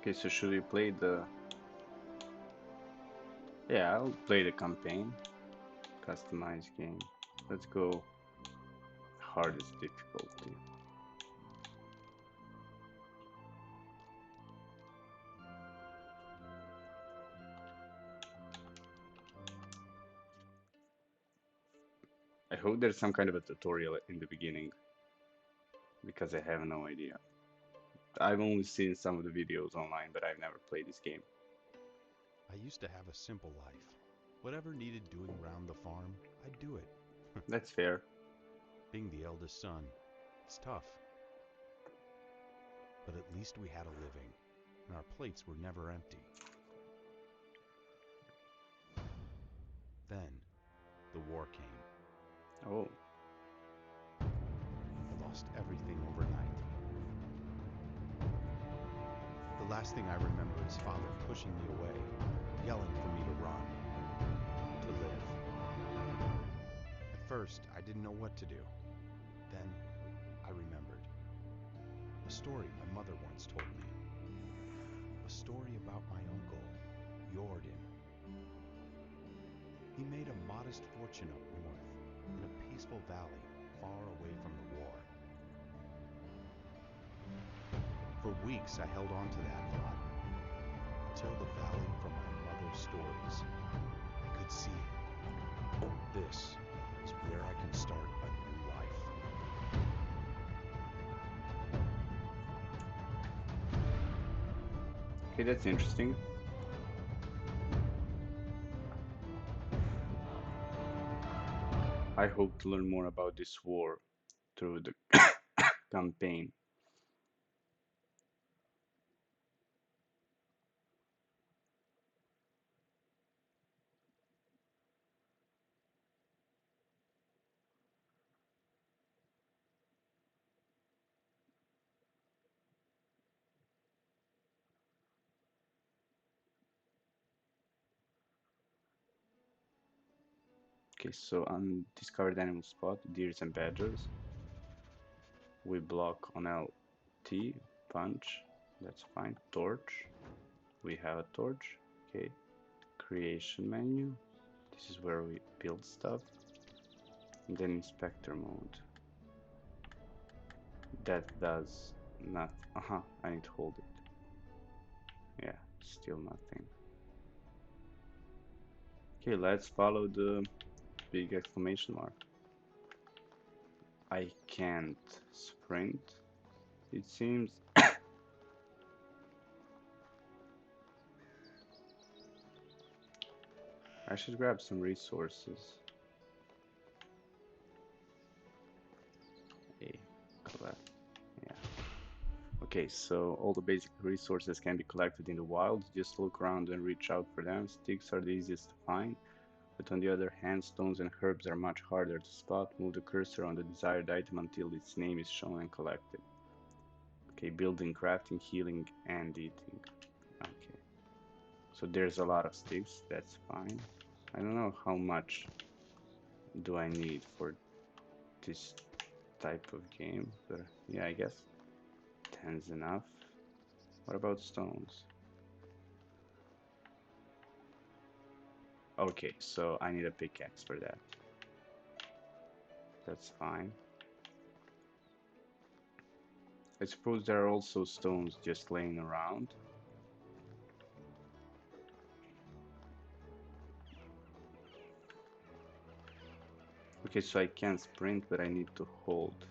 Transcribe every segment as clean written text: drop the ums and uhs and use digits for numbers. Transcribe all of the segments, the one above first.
Okay, so should we play the... Yeah, I'll play the campaign. Customize game. Let's go hardest difficulty. I hope there's some kind of a tutorial in the beginning, because I have no idea. I've only seen some of the videos online, but I've never played this game. I used to have a simple life. Whatever needed doing around the farm, I'd do it. That's fair. Being the eldest son, it's tough. But at least we had a living, and our plates were never empty. Then, the war came. Oh, I lost everything overnight. The last thing I remember is Father pushing me away, yelling for me to run, to live. At first, I didn't know what to do. Then, I remembered. A story my mother once told me. A story about my uncle, Jordan. He made a modest fortune up north, in a peaceful valley far away from the war. For weeks I held on to that thought, until the valley from my mother's stories. I could see it. This is where I can start a new life. okay, that's interesting. I hope to learn more about this war through the campaign. Okay, so undiscovered animal spot, deers and badgers. We block on LT, punch, that's fine. Torch, we have a torch. Okay, creation menu, this is where we build stuff. And then inspector mode, that does not, I need to hold it. Yeah, still nothing. Okay, let's follow the big exclamation mark. I can't sprint, it seems. I should grab some resources. A collect. Yeah. Okay, so all the basic resources can be collected in the wild. Just look around and reach out for them. Sticks are the easiest to find, but on the other hand, stones and herbs are much harder to spot. Move the cursor on the desired item until its name is shown and collected. Okay, building, crafting, healing, and eating. Okay, so there's a lot of sticks. That's fine. I don't know how much do I need for this type of game, but yeah, I guess 10's enough. What about stones? Okay, so I need a pickaxe for that. That's fine. I suppose there are also stones just laying around. Okay, so I can sprint, but I need to hold.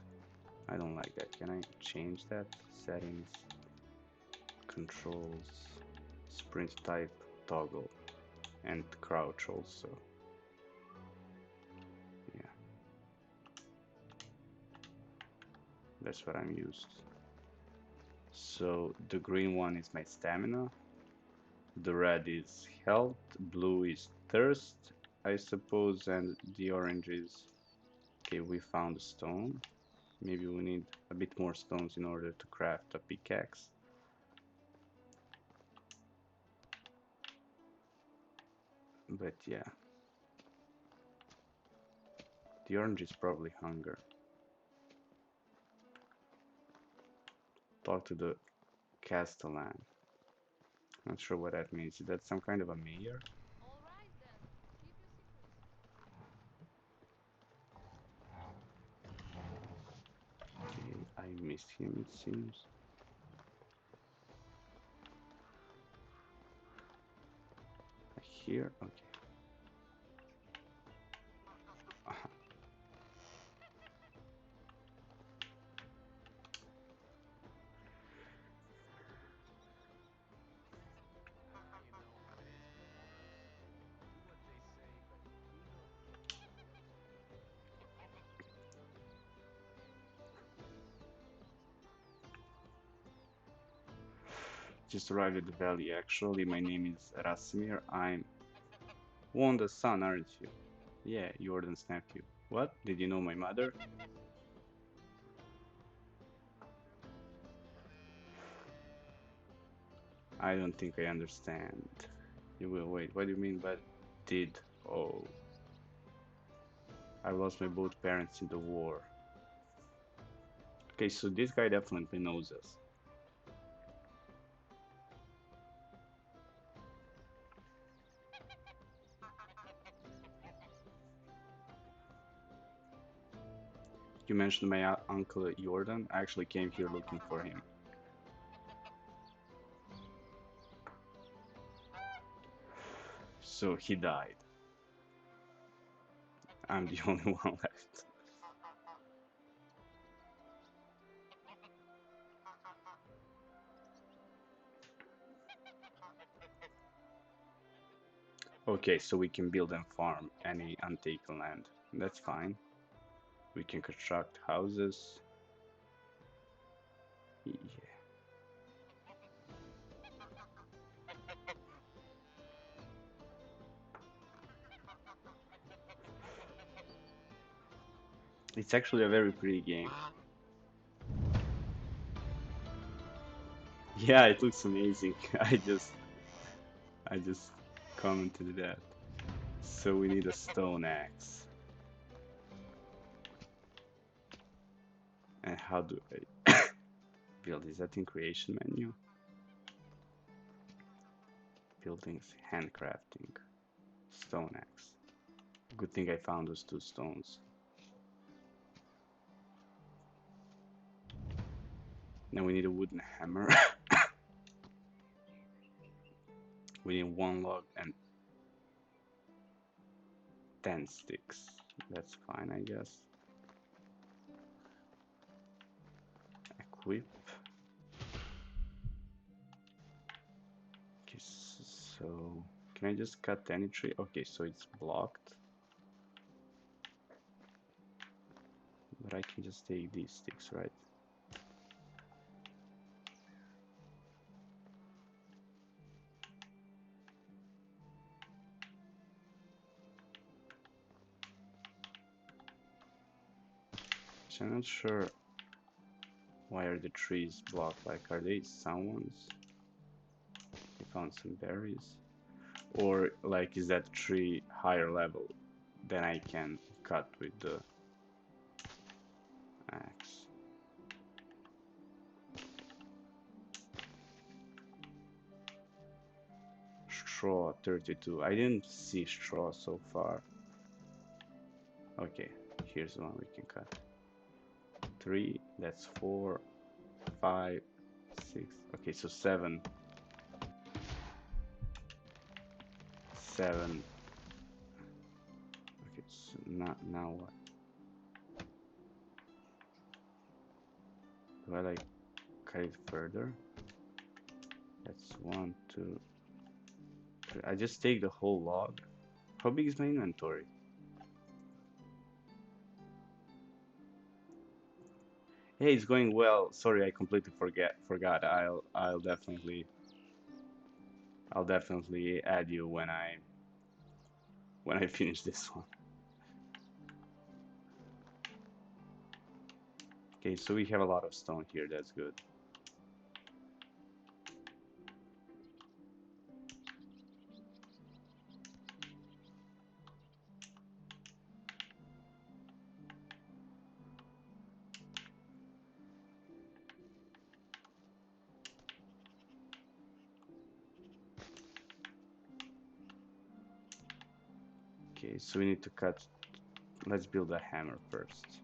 I don't like that. Can I change that? Settings, controls, sprint type, toggle, and crouch also. Yeah, that's what I'm used. So the green one is my stamina, the red is health, blue is thirst, I suppose, and the orange is... Okay, we found a stone. Maybe we need a bit more stones in order to craft a pickaxe. But yeah, the orange is probably hunger. Talk to the Castellan. Not sure what that means. Is that some kind of a mayor? Okay, I missed him, it seems. Here? Okay. Just arrived at the valley. Actually, my name is Rasimir. I'm Wanda's son, aren't you? Yeah, Jordan's nephew. What? Did you know my mother? I don't think I understand. You will wait. What do you mean by did? Oh, I lost my both parents in the war. Okay, so this guy definitely knows us. You mentioned my uncle Jordan. I actually came here looking for him. So he died. I'm the only one left. Okay, so we can build and farm any untaken land. That's fine. We can construct houses. Yeah. It's actually a very pretty game. Yeah, it looks amazing. I just commented that. So we need a stone axe. And how do I build? Is that in creation menu? Buildings, handcrafting, stone axe. Good thing I found those two stones. Now we need a wooden hammer. We need one log and 10 sticks. That's fine, I guess. Equip. Okay, so can I just cut any tree? Okay, so it's blocked. But I can just take these sticks, right? So I'm not sure why are the trees blocked. Like, are they someone's? I found some berries. Or like, is that tree higher level than I can cut with the axe? Straw 32. I didn't see straw so far. Okay, here's one we can cut. 3, that's 4, 5, 6. Okay, so 7. 7. Okay, so now what? Do I like cut it further? That's 1, 2, 3. I just take the whole log. How big is my inventory? Hey, it's going well. Sorry, I completely forgot. I'll definitely add you when I finish this one. Okay, so we have a lot of stone here. That's good. Okay, so we need to cut. Let's build a hammer first.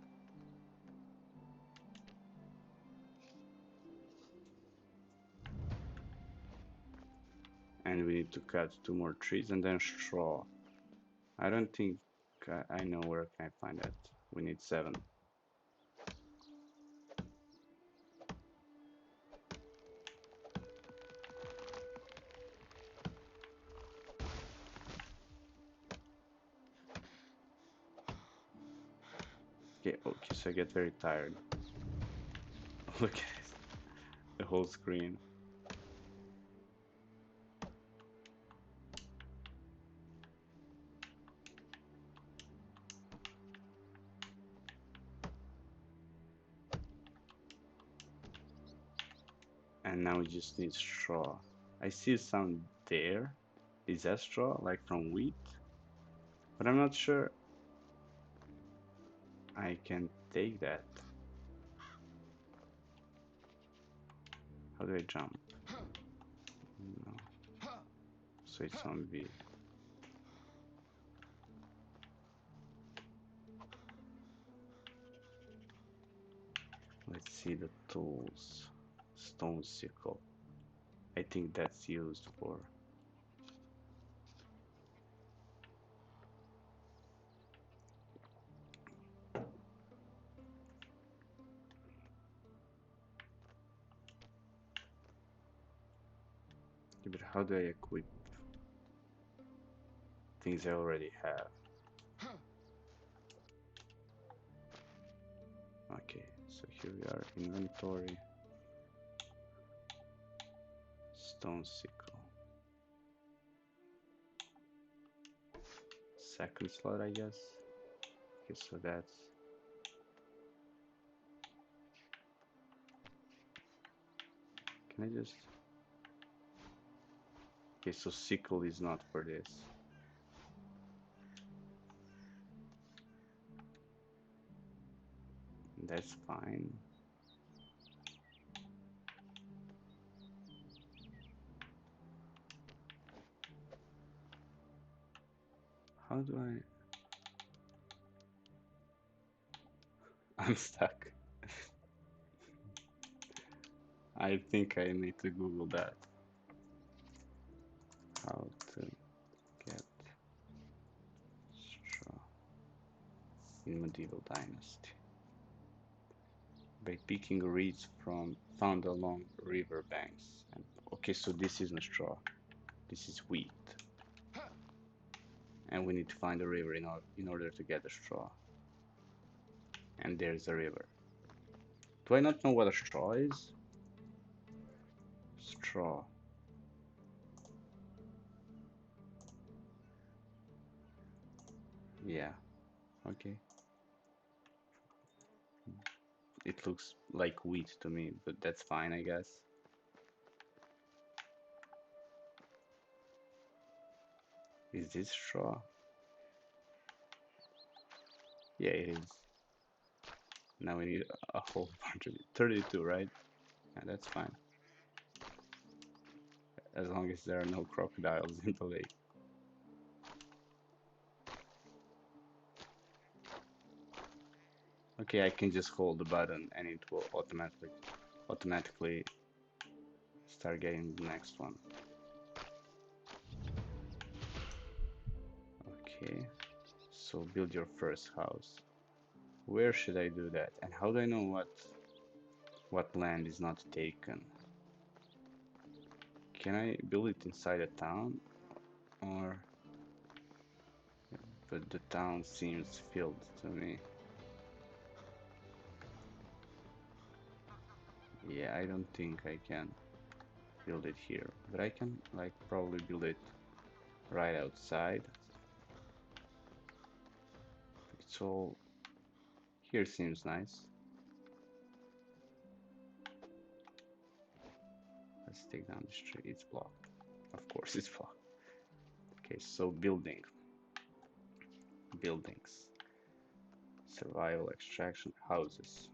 And we need to cut 2 more trees and then straw. I don't think I know where can I find that. We need 7. Okay, so I get very tired. Look at the whole screen. And now we just need straw. I see some there. Is that straw, like from wheat? But I'm not sure I can take that. How do I jump? No. So it's on V. Let's see the tools. Stone sickle. I think that's used for. But how do I equip things I already have? Okay, so here we are, inventory, stone sickle. Second slot, I guess. Okay, so that's. Can I just. Okay, so sickle is not for this. That's fine. How do I. I'm stuck. I think I need to Google that. How to get straw in medieval dynasty. By picking reeds from found along river banks. And, okay, so this isn't straw. This is wheat. And we need to find a river in order to get the straw. And there's a river. Do I not know what a straw is? Straw. Yeah, okay. It looks like wheat to me, but that's fine, I guess. Is this straw? Yeah, it is. Now we need a whole bunch of it. 32, right? Yeah, that's fine. As long as there are no crocodiles in the lake. Okay, I can just hold the button and it will automatically start getting the next one. Okay, so build your first house. Where should I do that? And how do I know what land is not taken? Can I build it inside a town? Or but the town seems filled to me. Yeah, I don't think I can build it here, but I can like probably build it right outside. It's all here seems nice. Let's take down this tree. It's blocked. Of course it's blocked. Okay, so buildings, survival, extraction, houses.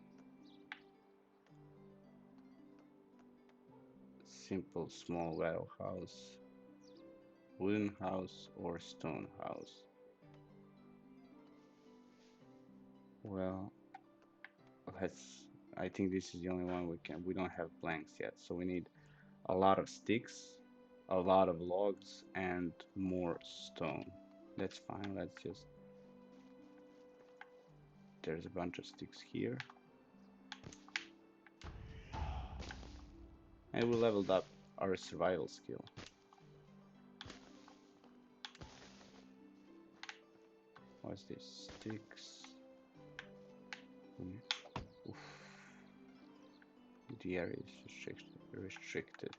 Simple small well house, wooden house or stone house. Well, let's. I think this is the only one we can. We don't have planks yet, so we need a lot of sticks, a lot of logs, and more stone. That's fine. Let's just. There's a bunch of sticks here, and we leveled up our survival skill. What's this? Sticks. Hmm. Oof. The area is restricted.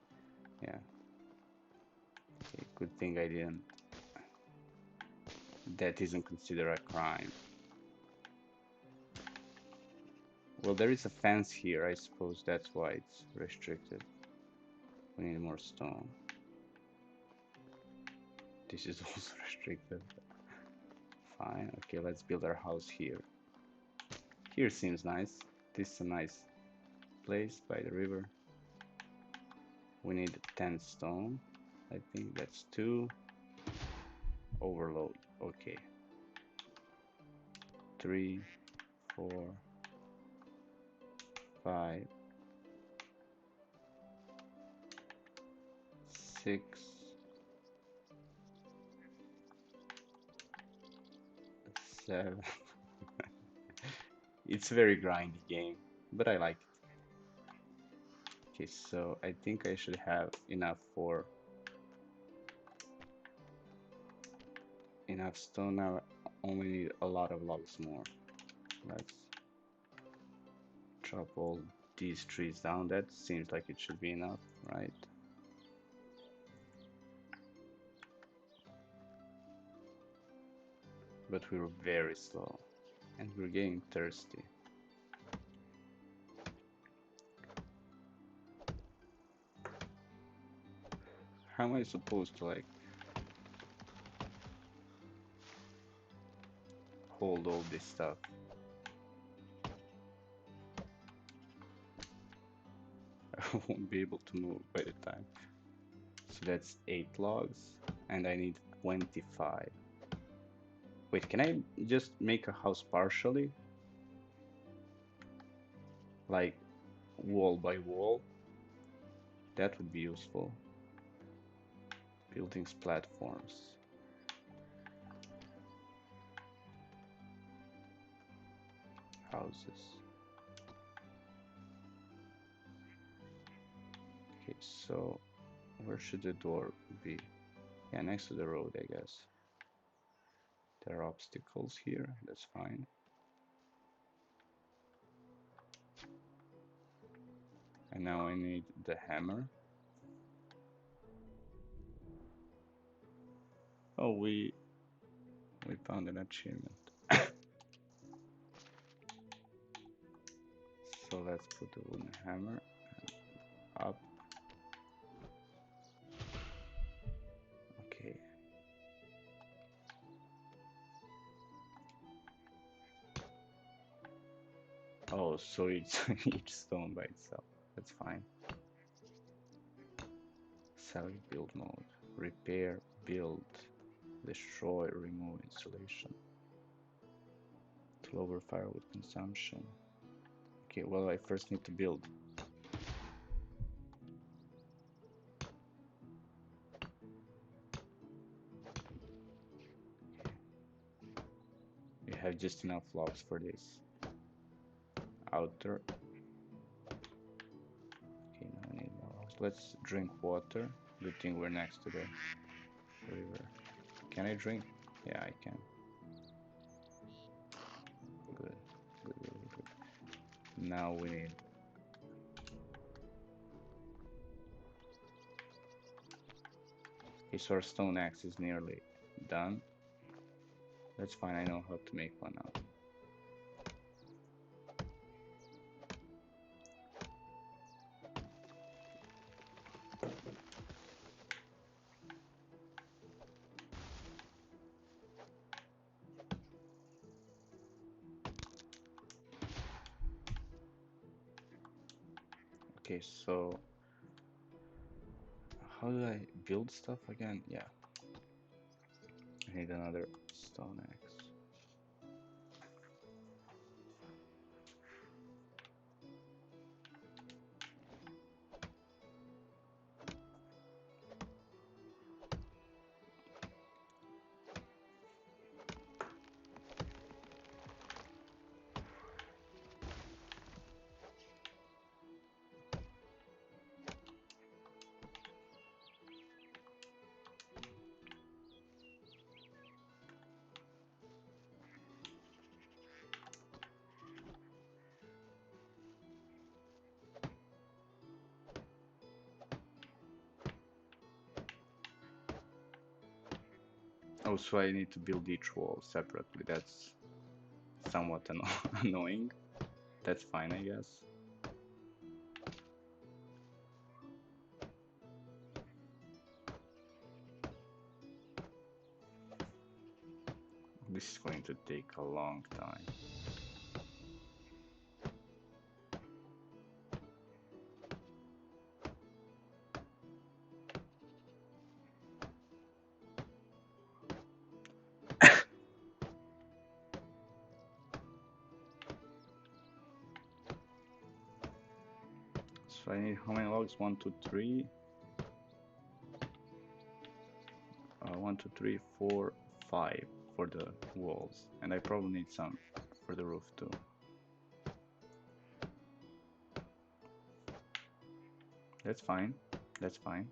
Yeah. Okay, good thing I didn't. That isn't considered a crime. Well, there is a fence here. I suppose that's why it's restricted. We need more stone. This is also restricted. Fine. Okay, let's build our house here. Here seems nice. This is a nice place by the river. We need 10 stone. I think that's 2. Overload. Okay. 3, 4, 5, 6, 7. It's a very grindy game, but I like it. Okay, so I think I should have enough stone now. I only need a lot of logs more. Let's chop all these trees down. That seems like it should be enough, right? But we're very slow and we're getting thirsty. How am I supposed to like hold all this stuff? I won't be able to move by the time. So that's 8 logs and I need 25. Wait, can I just make a house partially? Like wall by wall? That would be useful. Buildings, platforms. Houses. Okay, so where should the door be? Yeah, next to the road, I guess. There are obstacles here, that's fine. And now I need the hammer. Oh, we found an achievement. So let's put the wooden hammer up. Okay. Oh, so it's each stone by itself. That's fine. Select build mode. Repair, build, destroy, remove installation. To lower firewood consumption. Okay, well, I first need to build. We have just enough logs for this. Outer. Okay, now I need more logs. Let's drink water. Good thing we're next to the river. Can I drink? Yeah, I can. Good. Good, good, good, good. Now we need. Okay, so our stone axe is nearly done. That's fine, I know how to make one now. Okay, so how do I build stuff again? Yeah, I need another stone axe. Oh, so I need to build each wall separately. That's somewhat annoying. That's fine, I guess. This is going to take a long time. So I need how many logs? One, two, three. 1, 2, 3, 4, 5 for the walls, and I probably need some for the roof too. That's fine. That's fine.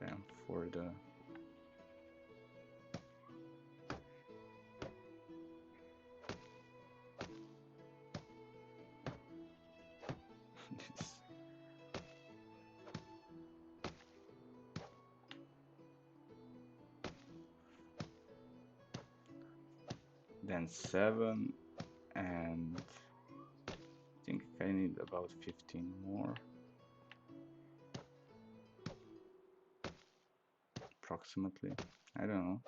And for the this, then 7, and I think I need about 15 more, approximately. I don't know.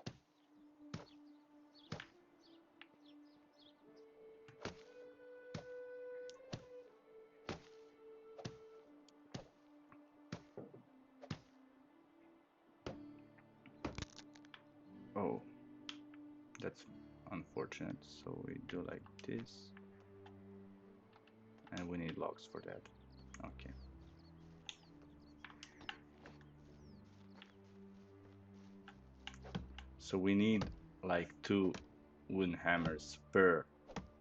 Oh, that's unfortunate. So we do like this, and we need logs for that. Okay. So we need like 2 wooden hammers per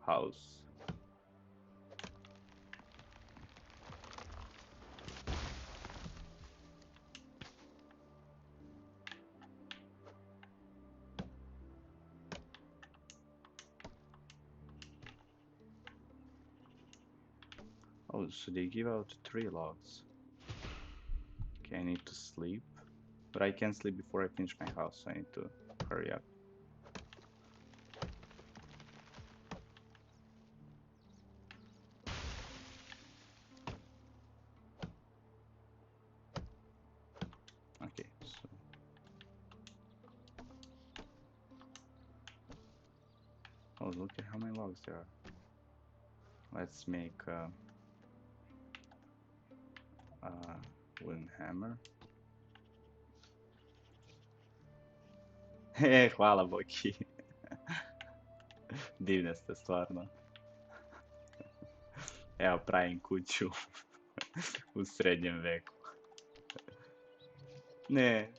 house. Oh, so they give out 3 logs. Okay, I need to sleep. But I can't sleep before I finish my house, so I need to hurry up. Okay, so... Oh, look at how many logs there are. Let's make a wooden hammer. Hvala Boki. Divne ste stvarno. Evo, pravim kuću u srednjem veku. Ne.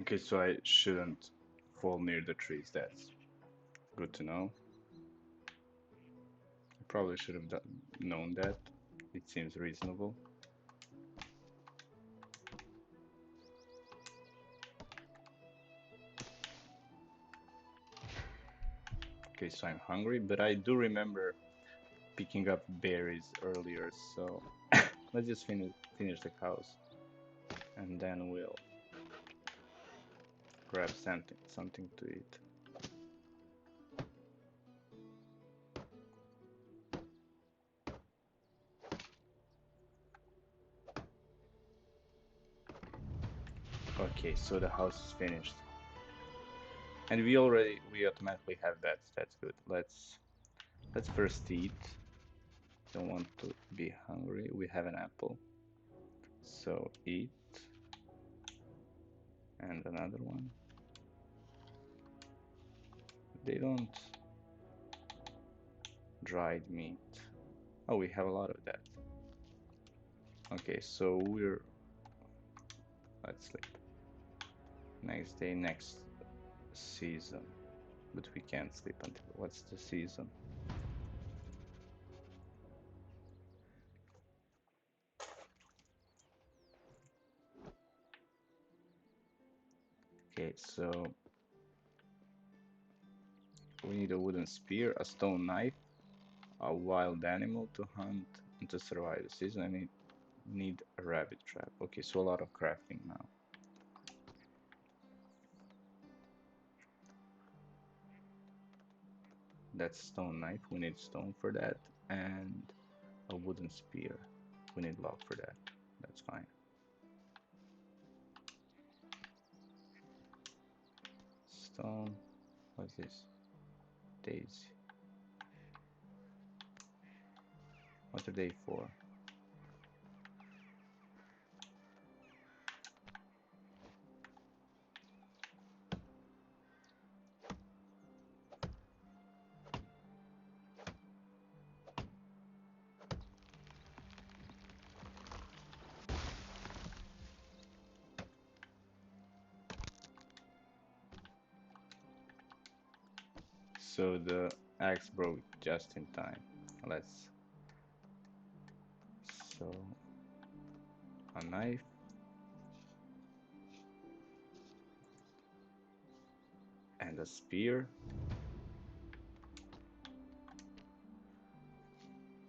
Okay, so I shouldn't fall near the trees. That's good to know. I probably should have known that. It seems reasonable. Okay, so I'm hungry, but I do remember picking up berries earlier, so let's just finish the cows and then we'll grab something to eat. Okay, so the house is finished. And we automatically have that. That's good. Let's first eat. Don't want to be hungry. We have an apple. So eat and another one. They don't dried meat. Oh, we have a lot of that. Okay, so let's sleep. Next day, next season. But we can't sleep until what's the season? Okay, so we need a wooden spear, a stone knife, a wild animal to hunt, and to survive the season. I need a rabbit trap. Okay, so a lot of crafting now. That's stone knife. We need stone for that, and a wooden spear. We need log for that. That's fine. Stone. What's this? Daisy. What are they for? So the axe broke just in time. Let's. So a knife and a spear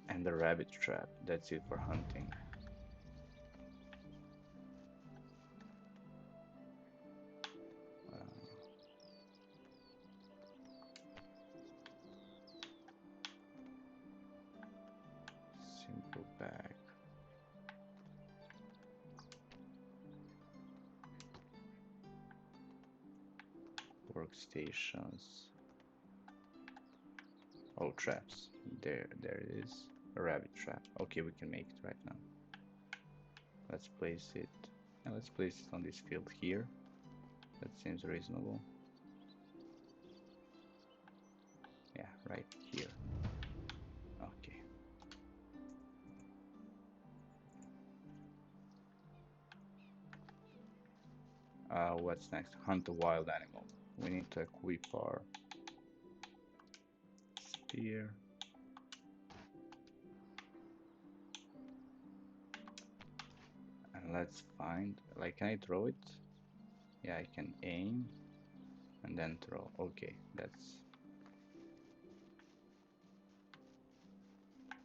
and a rabbit trap. That's it for hunting. Uh, simple bag. Workstations. Oh, traps. There it is. A rabbit trap. Okay, we can make it right now. Let's place it. And let's place it on this field here. That seems reasonable. Yeah, right here. Okay. What's next? Hunt a wild animal. We need to equip our spear. And let's find, like, can I throw it? Yeah, I can aim and then throw. Okay, that's.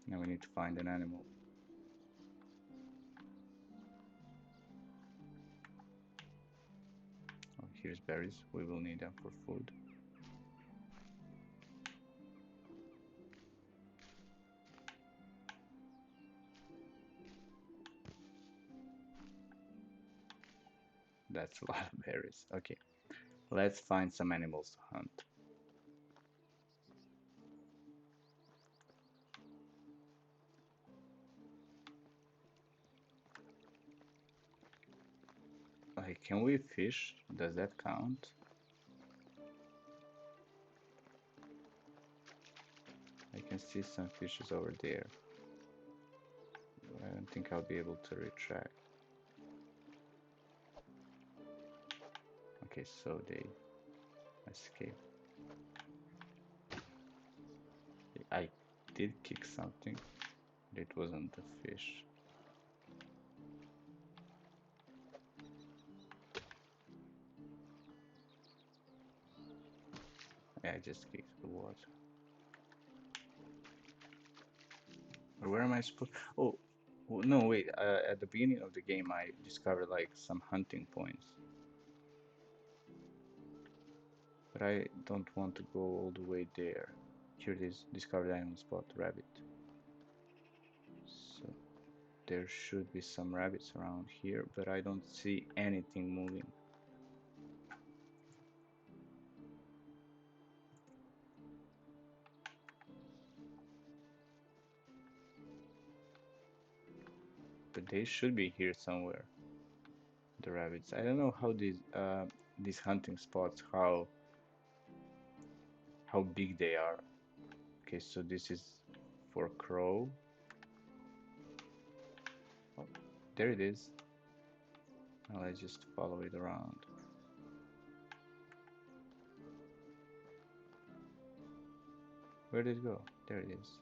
Now we need to find an animal. Oh, here's berries. We will need them for food. That's a lot of berries. Okay, let's find some animals to hunt. Like, can we fish? Does that count? I can see some fishes over there. I don't think I'll be able to retract. Okay, so they Escape. I did kick something. It wasn't the fish. I just kicked the water. Where am I supposed? Oh, no, wait. At the beginning of the game, I discovered like some hunting points, but I don't want to go all the way there. Here it is. Discovered animal spot, rabbit. So there should be some rabbits around here, but I don't see anything moving. But they should be here somewhere. The rabbits. I don't know how these hunting spots how big they are. Okay, so this is for crow. Oh, there it is. Now let's just follow it around. Where did it go? There it is.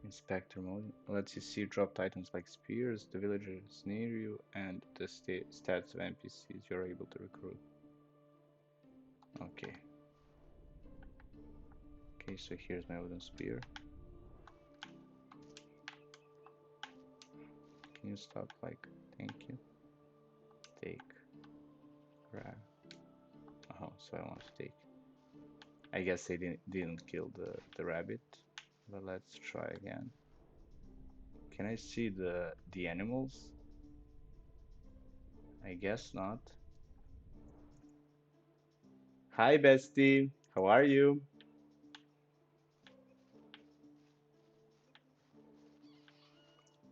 Inspector mode. Lets you see dropped items like spears, the villagers near you, and the stats of NPCs you're able to recruit. Okay. Okay, so here's my wooden spear. Can you stop? Like, thank you. Take. Grab. Oh, so I want to take. I guess they didn't kill the rabbit, but let's try again. Can I see the animals? I guess not. Hi, bestie. How are you?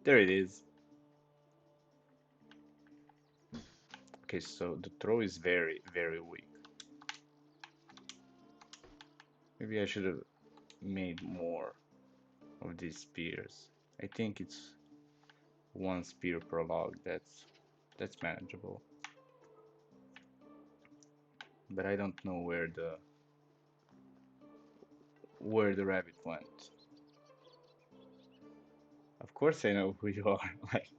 There it is. Okay, so the throw is very, very weak. Maybe I should have made more of these spears. I think it's one spear per log. That's manageable. But I don't know where the rabbit went. Of course I know who you are. Like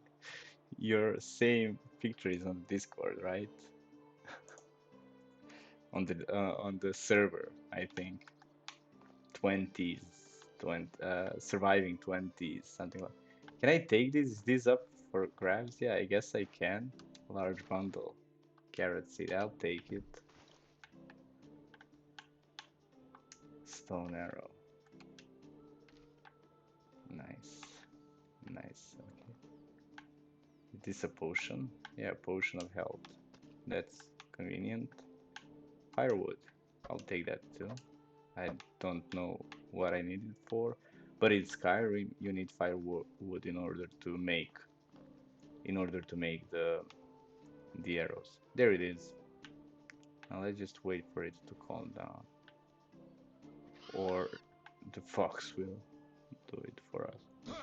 your same picture is on Discord, right? On the server, I think. 20s, 20, surviving 20s, something like. Can I take this? Is this up for grabs? Yeah, I guess I can. Large bundle. Carrot seed, I'll take it. Stone arrow. Nice. Nice. Okay. Is this a potion? Yeah, potion of health. That's convenient. Firewood. I'll take that too. I don't know what I need it for, but in Skyrim you need firewood in order to make the arrows. There it is. Now let's just wait for it to calm down, or the fox will do it for us.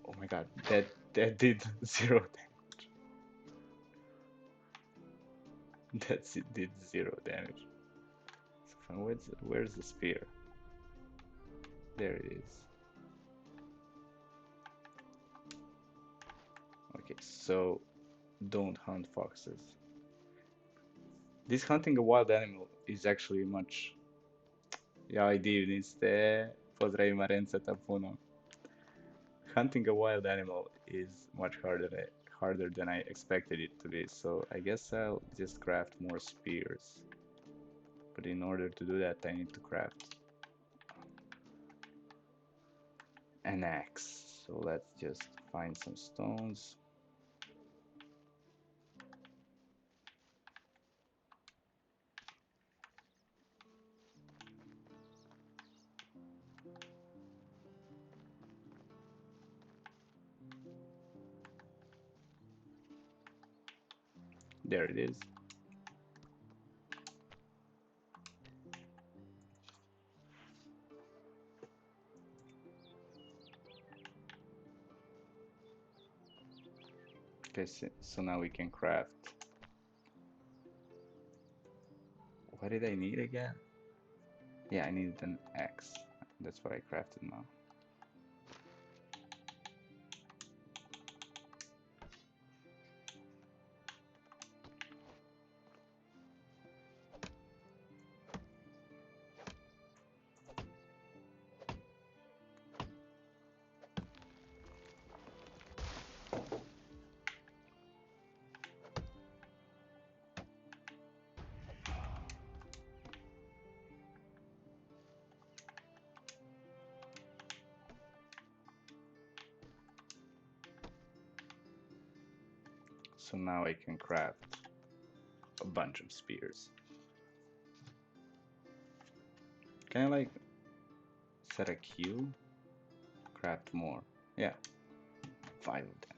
Oh my god, that did zero damage. It did zero damage. So fine, where's the spear? There it is. Okay, so don't hunt foxes. This hunting a wild animal is actually much. Jaj, divni ste. Pozdravím Marenceta puno. Hunting a wild animal is much harder than I expected it to be, so I guess I'll just craft more spears. But in order to do that, I need to craft an axe. So let's just find some stones. There it is. Okay, so now we can craft. What did I need again? Yeah, I needed an axe. That's what I crafted now. So now I can craft a bunch of spears. Can I like set a queue? Craft more. Yeah, 5 of them.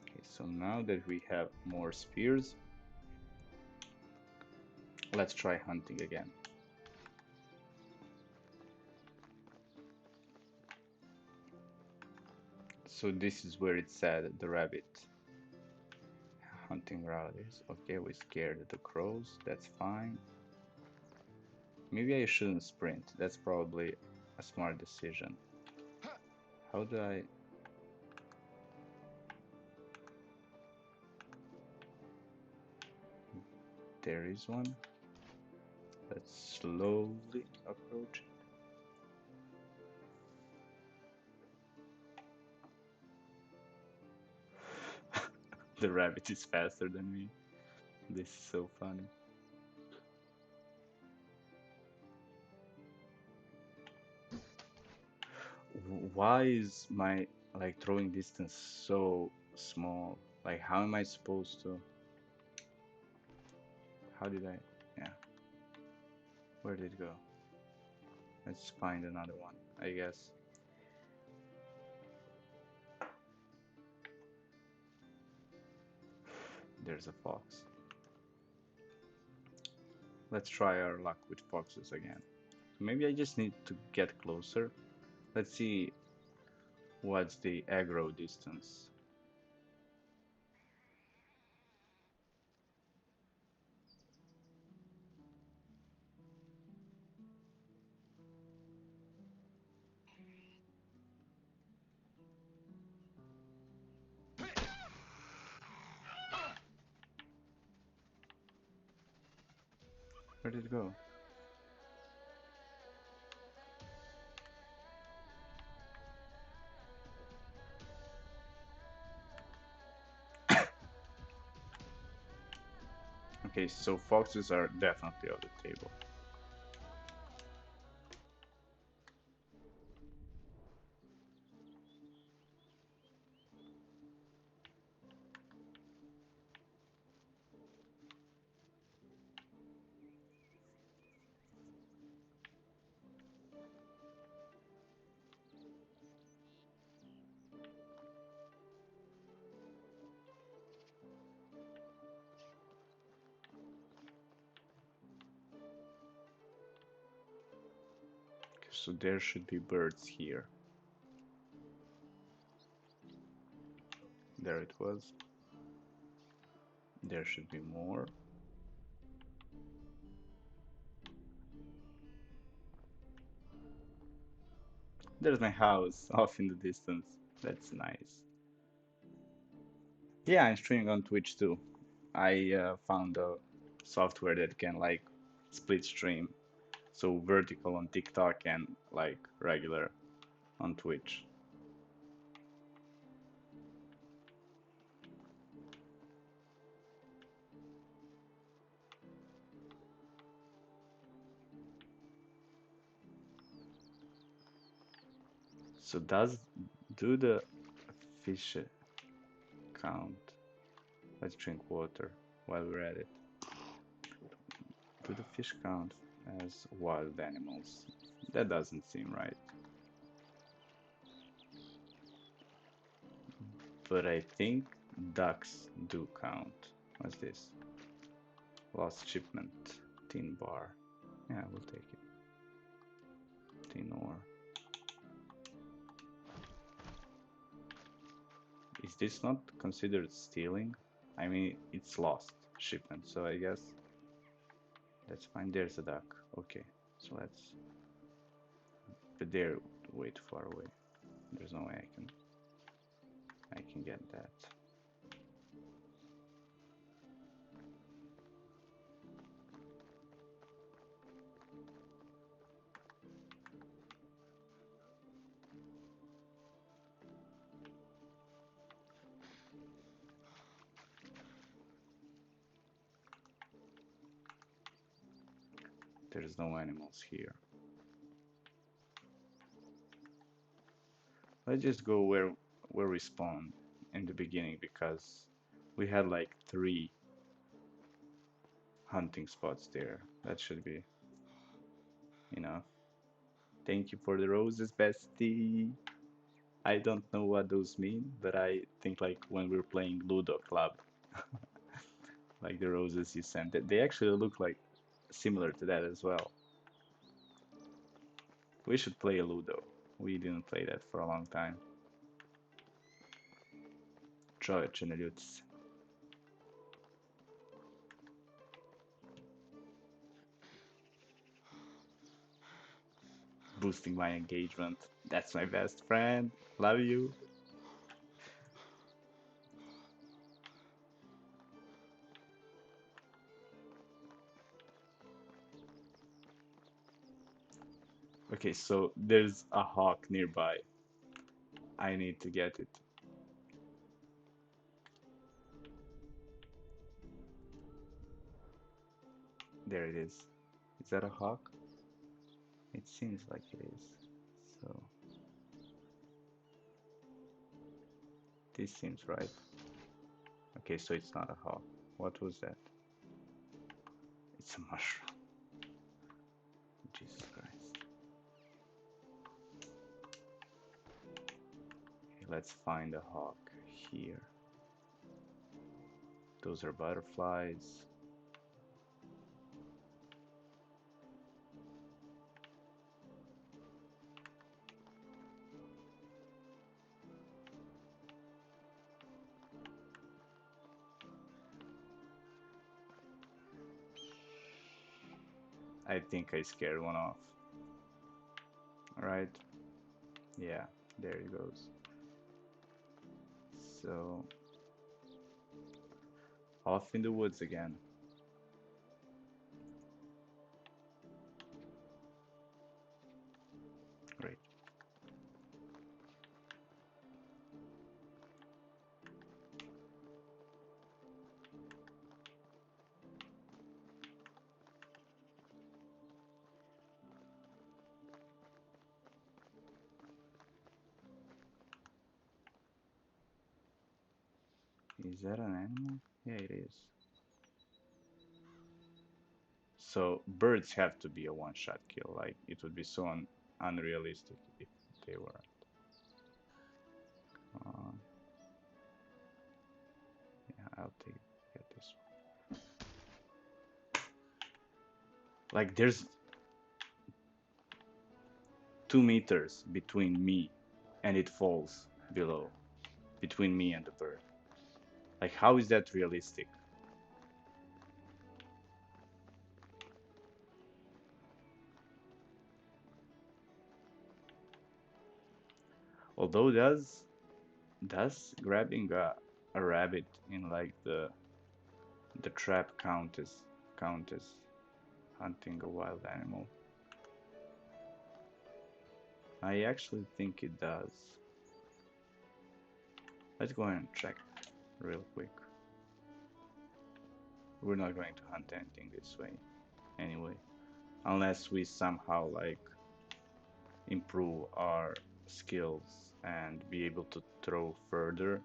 Okay, so now that we have more spears, let's try hunting again. So this is where it said the rabbit hunting route is. Okay, we scared the crows, that's fine. Maybe I shouldn't sprint, that's probably a smart decision. How do I... There is one. Let's slowly approach it. The rabbit is faster than me. This is so funny. Why is my like throwing distance so small? Like how am I supposed to? How did I? Yeah. Where did it go? Let's find another one, I guess. There's a fox. Let's try our luck with foxes again. Maybe I just need to get closer. Let's see what's the aggro distance. Where did it go? Okay, so foxes are definitely off the table. So there should be birds here. There it was. There should be more. There's my house off in the distance. That's nice. Yeah, I'm streaming on Twitch too. I found a software that can like split stream. So vertical on TikTok and like regular on Twitch. So do the fish count? Let's drink water while we're at it. Do the fish count as wild animals? That doesn't seem right. But I think ducks do count. What's this? Lost shipment. Tin bar. Yeah, we'll take it. Tin ore. Is this not considered stealing? I mean, it's lost shipment, so I guess that's fine. There's a duck. Okay, so let's. But they're way too far away. There's no way I can get that. There's no animals here. Let's just go where we spawned in the beginning because we had like 3 hunting spots there. That should be enough. Thank you for the roses, bestie. I don't know what those mean, but I think like when we're playing Ludo Club, like the roses you sent, they actually look like similar to that as well. We should play a Ludo. We didn't play that for a long time. Čovječe ne ljuti se. Boosting my engagement. That's my best friend. Love you. Okay, so there's a hawk nearby. I need to get it. There it is. Is that a hawk? It seems like it is. So this seems right. Okay, so it's not a hawk. What was that? It's a mushroom. Jesus Christ. Okay, let's find a hawk here. Those are butterflies. I think I scared one off. Right? Yeah, there it goes. So, off in the woods again. Great. Is that an animal? Yeah, it is. So birds have to be a one-shot kill. Like it would be so unrealistic if they weren't. Uh, yeah, I'll get this one. Like there's 2 meters between me and it falls below, between me and the bird. Like how is that realistic? Although does grabbing a rabbit in like the trap count as hunting a wild animal? I actually think it does. Let's go ahead and check real quick. We're not going to hunt anything this way anyway, unless we somehow like improve our skills and be able to throw further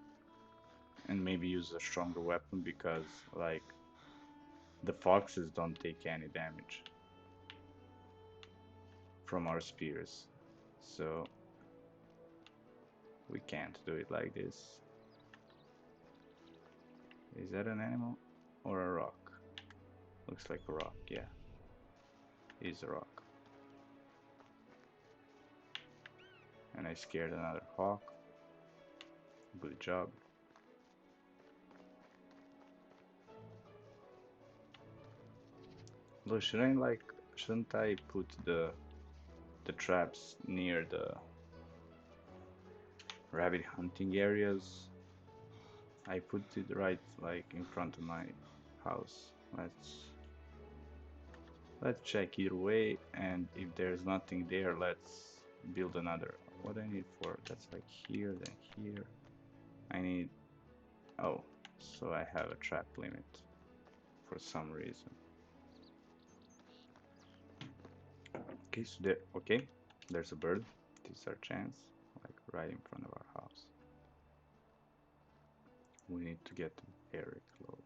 and maybe use a stronger weapon because like the foxes don't take any damage from our spears. So we can't do it like this. Is that an animal or a rock? Looks like a rock, yeah. It is a rock. And I scared another hawk. Good job. Look, shouldn't I put the traps near the rabbit hunting areas? I put it right like in front of my house. Let's check either way, and if there's nothing there, let's build another. What I need for that's like here, then here. I need, oh, so I have a trap limit for some reason. Okay, so there, okay, there's a bird. This is our chance, like right in front of our house. We need to get very close.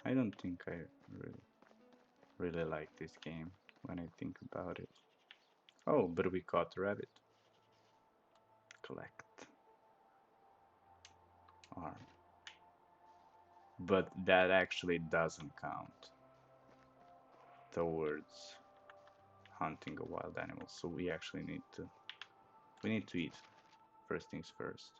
I don't think I really like this game when I think about it. Oh, but we caught the rabbit. Collect arm. But that actually doesn't count towards hunting a wild animal. So we actually need to eat. First things first.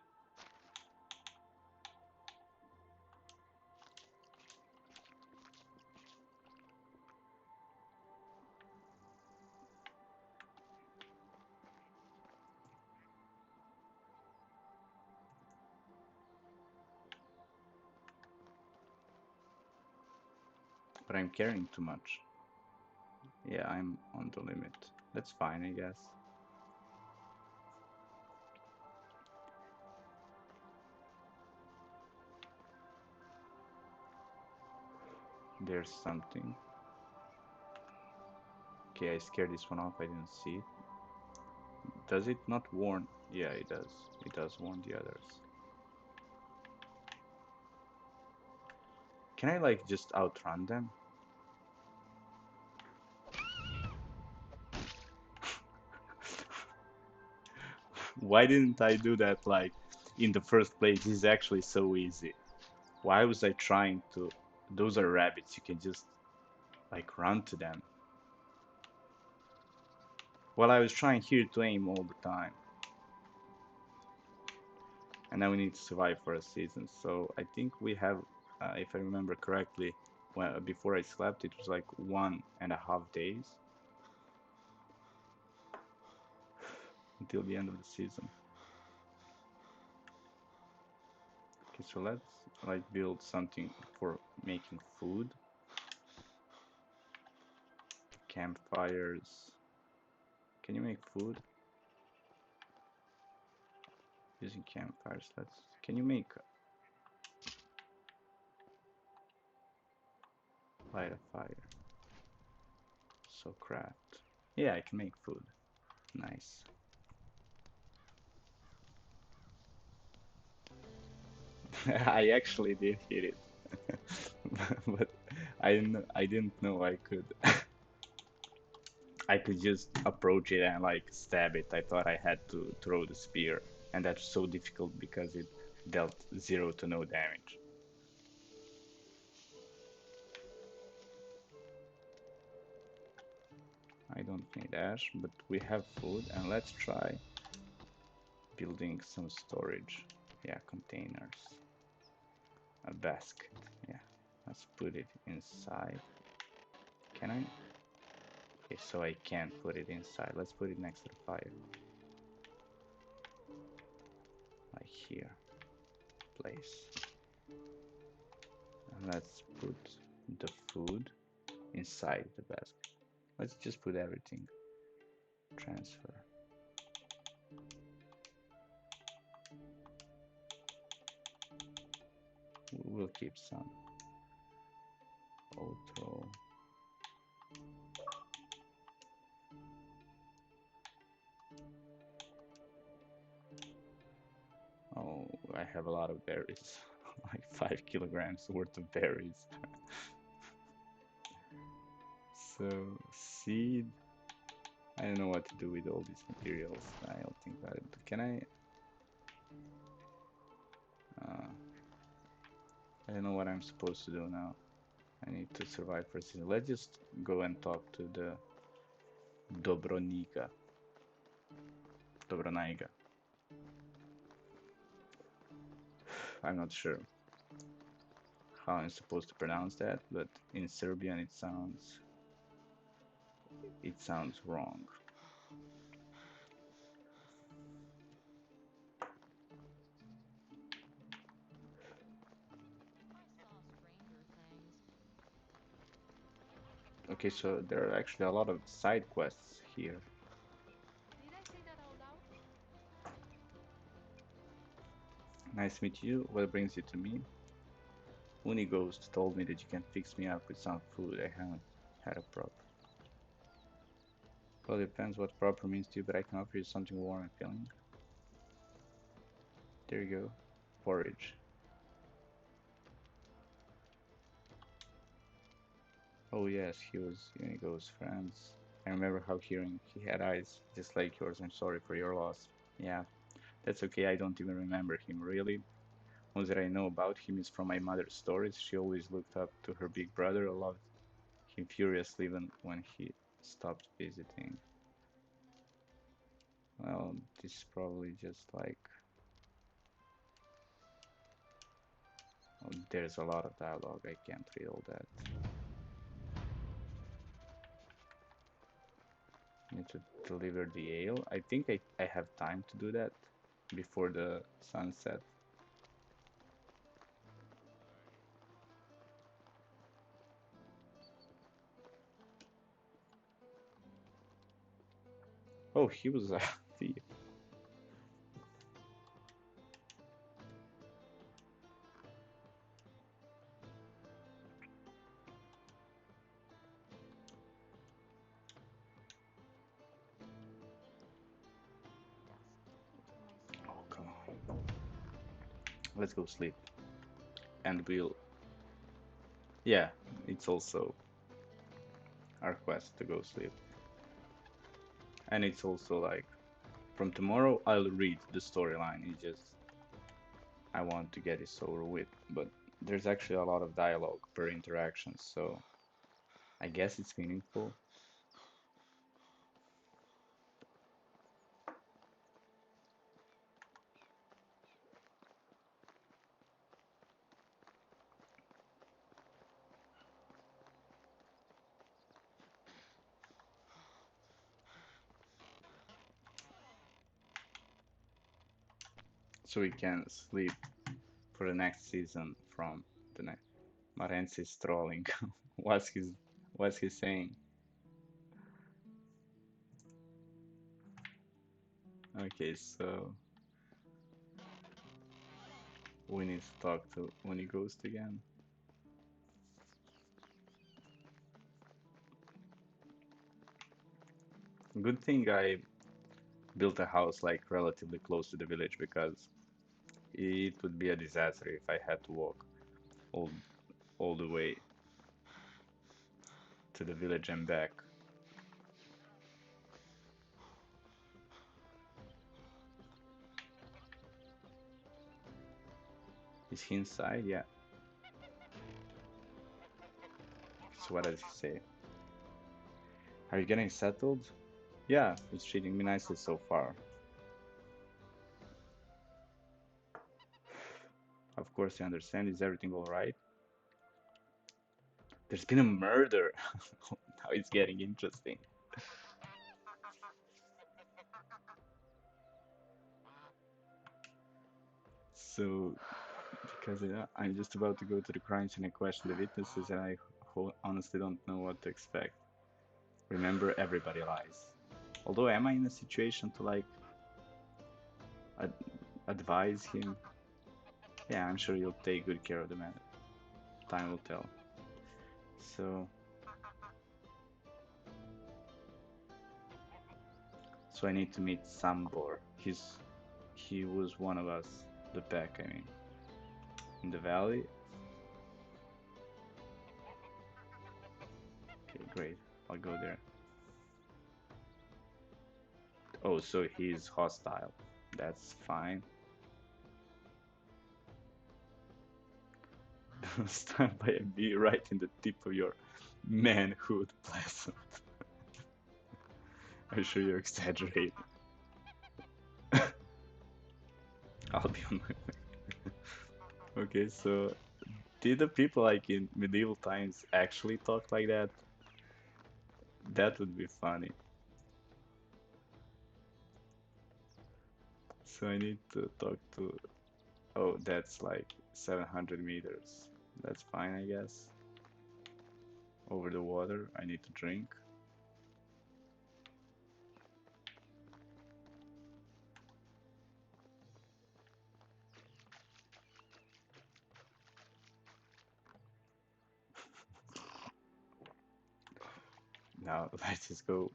But I'm carrying too much. Yeah, I'm on the limit. That's fine, I guess. There's something. Okay, I scared this one off. I didn't see it. Does it not warn? Yeah, it does. It does warn the others. Can I like just outrun them? Why didn't I do that like in the first place? This is actually so easy. Why was I trying to? Those are rabbits. You can just like run to them. Well, I was trying here to aim all the time. And now we need to survive for a season. So I think we have, if I remember correctly, well, before I slept, it was like 1.5 days until the end of the season. Okay, so let's like build something for making food. Campfires. Can you make food? Using campfires, can you make light a fire? So craft. Yeah, I can make food. Nice. I actually did hit it, but I didn't know I could. I could just approach it and like stab it. I thought I had to throw the spear, and that's so difficult because it dealt 0 to no damage. I don't need ash, but we have food, and let's try building some storage. Yeah, containers. A basket. Yeah, let's put it inside. Can I? Okay, so I can't put it inside. Let's put it next to the fire. Like here. Place. And let's put the food inside the basket. Let's just put everything. Transfer. We'll keep some. Auto. Oh, I have a lot of berries. Like 5 kilograms worth of berries. So, seed. I don't know what to do with all these materials. I don't think about it. Can I? I don't know what I'm supposed to do now. I need to survive for a season. Let's just go and talk to the Dobronika. Dobronaiga. I'm not sure how I'm supposed to pronounce that, but in Serbian it sounds wrong. Okay, so there are actually a lot of side quests here. Nice to meet you. What brings you to me? Unighost told me that you can fix me up with some food. I haven't had a prop. Well, it depends what proper means to you, but I can offer you something warm and filling. There you go. Porridge. Oh yes, he was Unigo's friends. I remember how hearing he had eyes just like yours. I'm sorry for your loss. Yeah, that's okay. I don't even remember him really. Most that I know about him is from my mother's stories. She always looked up to her big brother, loved him furiously even when he stopped visiting. Well, this is probably just like, oh, there's a lot of dialogue. I can't read all that. Need to deliver the ale. I think I have time to do that before the sunset. Oh, he was a thief. Oh, come on. Let's go sleep. And we'll. Yeah, it's also our quest to go sleep. And it's also like, from tomorrow, I'll read the storyline. It's just, I want to get this over with. But there's actually a lot of dialogue per interaction, so I guess it's meaningful. So we can sleep for the next season from the next. Marensis trolling. what's his what's he saying? Okay, so we need to talk to when he goes again. Good thing I built a house like relatively close to the village because it would be a disaster if I had to walk all all the way to the village and back. Is he inside? Yeah. So what does he say? Are you getting settled? Yeah, it's treating me nicely so far. Of course, I understand. Is everything all right? There's been a murder. Now it's getting interesting. So, because I'm just about to go to the crime scene and question the witnesses, and I honestly don't know what to expect. Remember, everybody lies. Although, am I in a situation to like ad advise him? Yeah, I'm sure you'll take good care of the matter. Time will tell. So, so I need to meet Sambor. He was one of us, the pack. I mean, in the valley. Okay, great. I'll go there. Oh, so he's hostile. That's fine. Stand by and be right in the tip of your manhood, Pleasant. I'm sure you're exaggerating. I'll be on my way. Okay, so did the people like in medieval times actually talk like that? That would be funny. So I need to talk to. Oh, that's like 700 meters. That's fine, I guess. Over the water, I need to drink. Now let's just go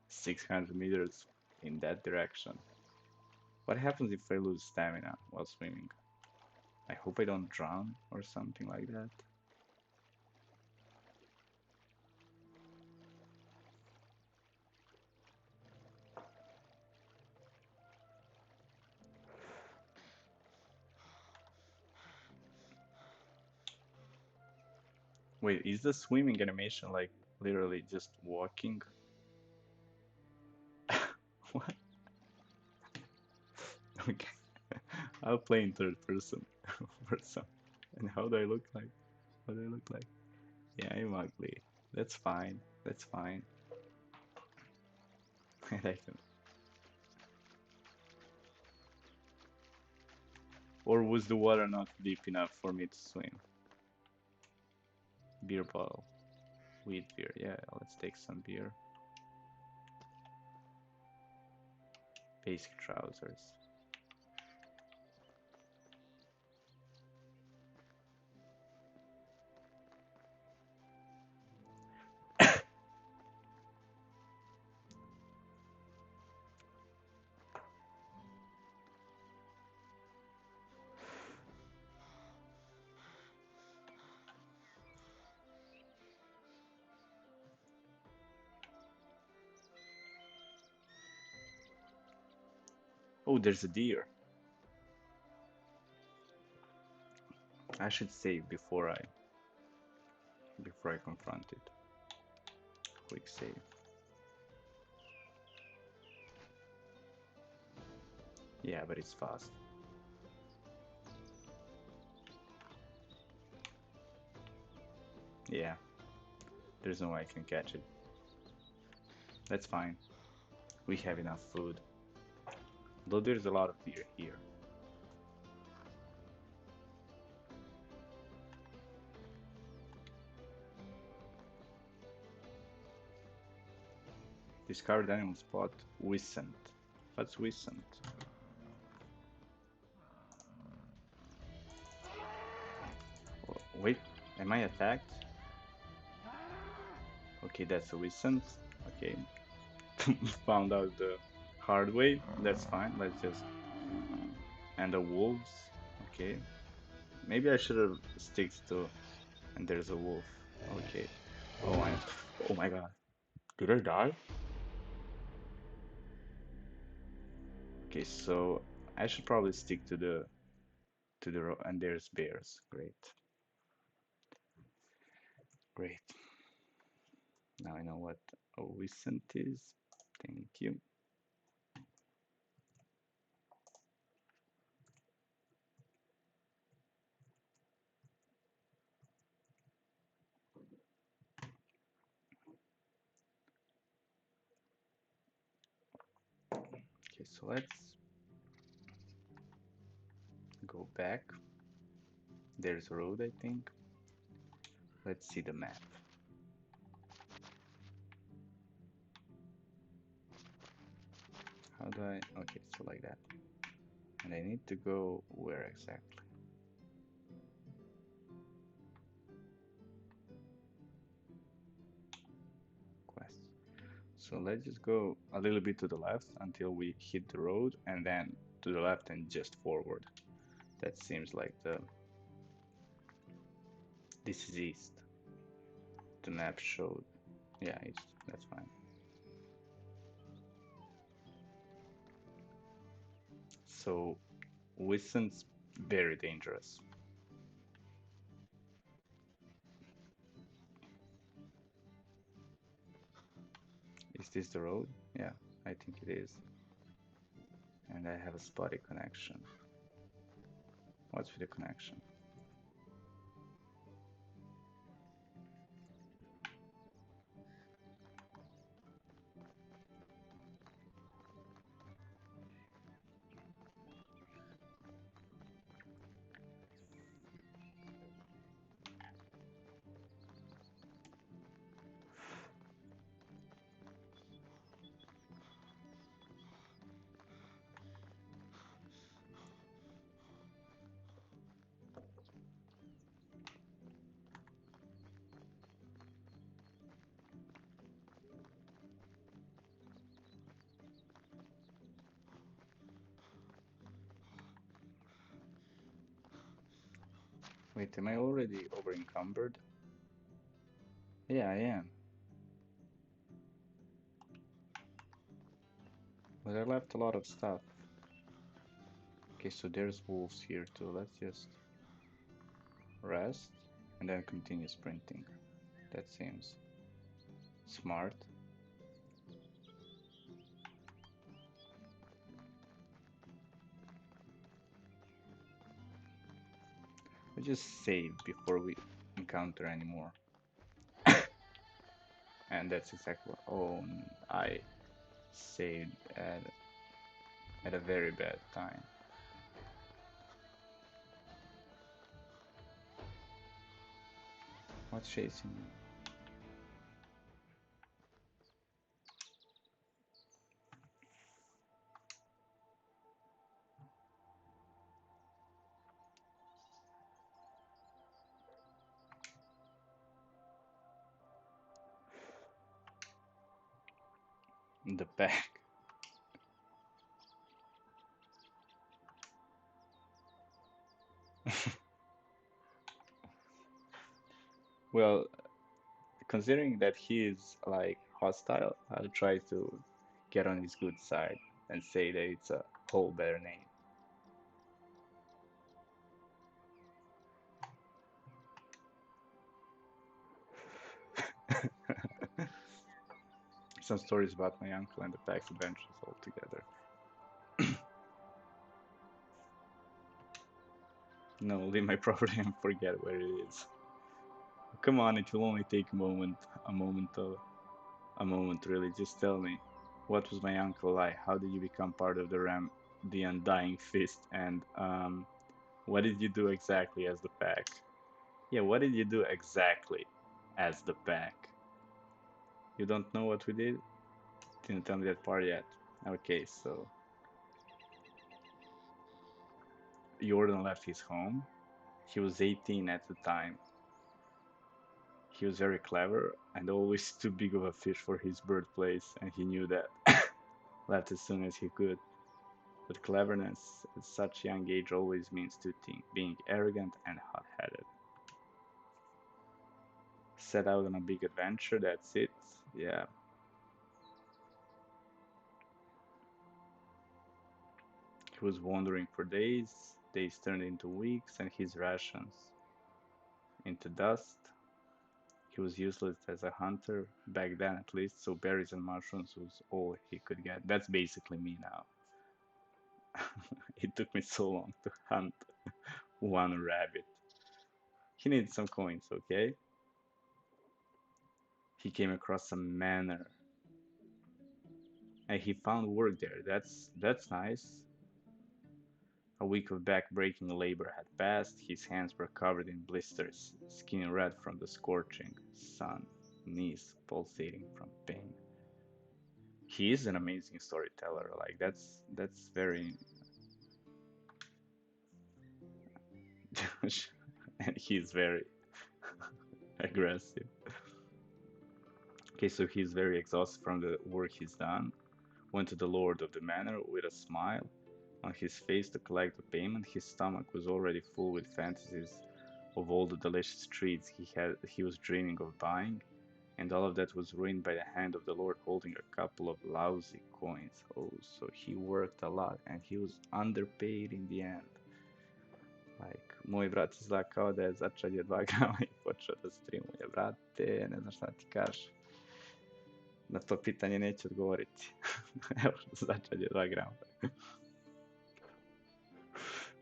600 meters in that direction. What happens if I lose stamina while swimming? I hope I don't drown or something like that. Wait, is the swimming animation like literally just walking? What? Okay. I'll play in third person for some. And how do I look like? What do I look like? Yeah, I'm ugly. That's fine. That's fine. And I can. Or was the water not deep enough for me to swim? Beer bottle. Wheat beer. Yeah, let's take some beer. Basic trousers. Oh, there's a deer. I should save before I confront it. Quick save. Yeah, but it's fast. Yeah, there's no way I can catch it. That's fine. We have enough food. Though there's a lot of deer here. Discovered animal spot. Wisent. What's Wisent? Wait, am I attacked? Okay, that's a Wisent. Okay, found out the hard way. That's fine. Let's just. And the wolves. Okay, maybe I should have stick to. And there's a wolf. Okay. Oh, Oh my god. Did I die? Okay, so I should probably stick to the road. And there's bears. Great, great. Now I know what a Wisent is. Thank you. Okay, so let's go back. There's a road, I think. Let's see the map. How do I? Okay, so like that. And I need to go where exactly? Quest. So let's just go a little bit to the left until we hit the road, and then to the left and just forward. That seems like the. This is east. The map showed. Yeah, east. That's fine. So Wissen's very dangerous. Is this the road? Yeah, I think it is. And I have a spotty connection. What's with the connection? Wait, am I already over encumbered? Yeah, I am. But I left a lot of stuff. Okay, so there's wolves here too. Let's just rest and then continue sprinting. That seems smart. We just save before we encounter any more. And that's exactly what. Oh, I saved at a very bad time. What's chasing me? In the back. Well, considering that he is like hostile, I'll try to get on his good side and say that it's a whole better name. Some stories about my uncle and the pack's adventures altogether. No, leave my property and forget where it is. Come on, it will only take a moment, a moment really. Just tell me, what was my uncle like? How did you become part of the Undying Fist? And what did you do exactly as the pack? Yeah, what did you do exactly as the pack? You don't know what we did? Didn't tell me that part yet. Okay, so Jordan left his home. He was 18 at the time. He was very clever and always too big of a fish for his birthplace, and he knew that. Left as soon as he could. But cleverness at such a young age always means two things: being arrogant and hot headed. Set out on a big adventure, that's it. Yeah, he was wandering for days, days turned into weeks, and his rations into dust. He was useless as a hunter, back then at least, so berries and mushrooms was all he could get. That's basically me now. It took me so long to hunt one rabbit. He needs some coins, okay? He came across a manor and he found work there. That's nice. A week of back-breaking labor had passed. His hands were covered in blisters, skin red from the scorching sun, knees pulsating from pain. He is an amazing storyteller. Like that's very and he's very aggressive. Okay, so he's very exhausted from the work he's done. Went to the lord of the manor with a smile on his face to collect the payment. His stomach was already full with fantasies of all the delicious treats he was dreaming of buying, and all of that was ruined by the hand of the Lord holding a couple of lousy coins. Oh, so he worked a lot and he was underpaid in the end. Like, moj brat izgleda kao da je začadio 2 grama i počeo da streamuje. Brate, ne znam šta ti kažeš. Na to pitanje neću odgovoriti. Evo, začadio 2 grama.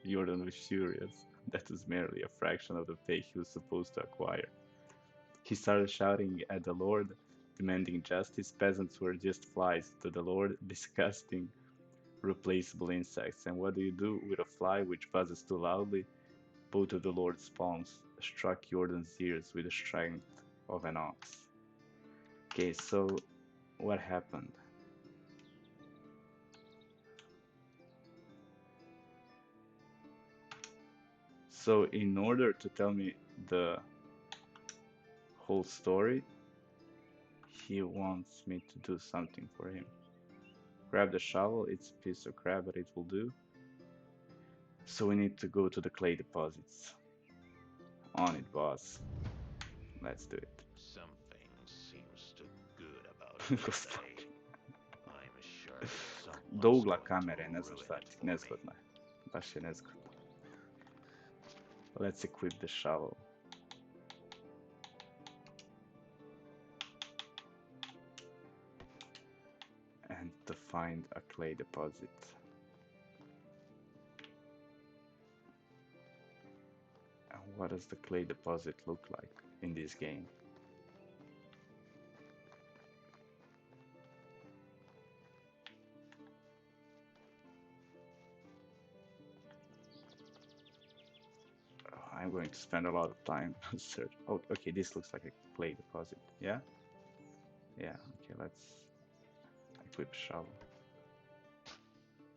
Jordan was furious. That was merely a fraction of the pay he was supposed to acquire. He started shouting at the Lord, demanding justice. Peasants were just flies to the Lord, disgusting, replaceable insects. And what do you do with a fly which buzzes too loudly? Both of the Lord's palms struck Jordan's ears with the strength of an ox. Okay, so what happened? So, in order to tell me the whole story, he wants me to do something for him. Grab the shovel, it's a piece of crap, but it will do. So, we need to go to the clay deposits. On it, boss. Let's do it. Something seems too good about to Господи. say. I'm sure that someone's Долго going to камера je, ne znam ruin šta it ti, for me. nezgodno je. Baš je nezgodno. Let's equip the shovel. And to find a clay deposit. And what does the clay deposit look like in this game? I'm going to spend a lot of time search. Oh, okay, this looks like a clay deposit. Yeah? Yeah, okay, let's equip shovel.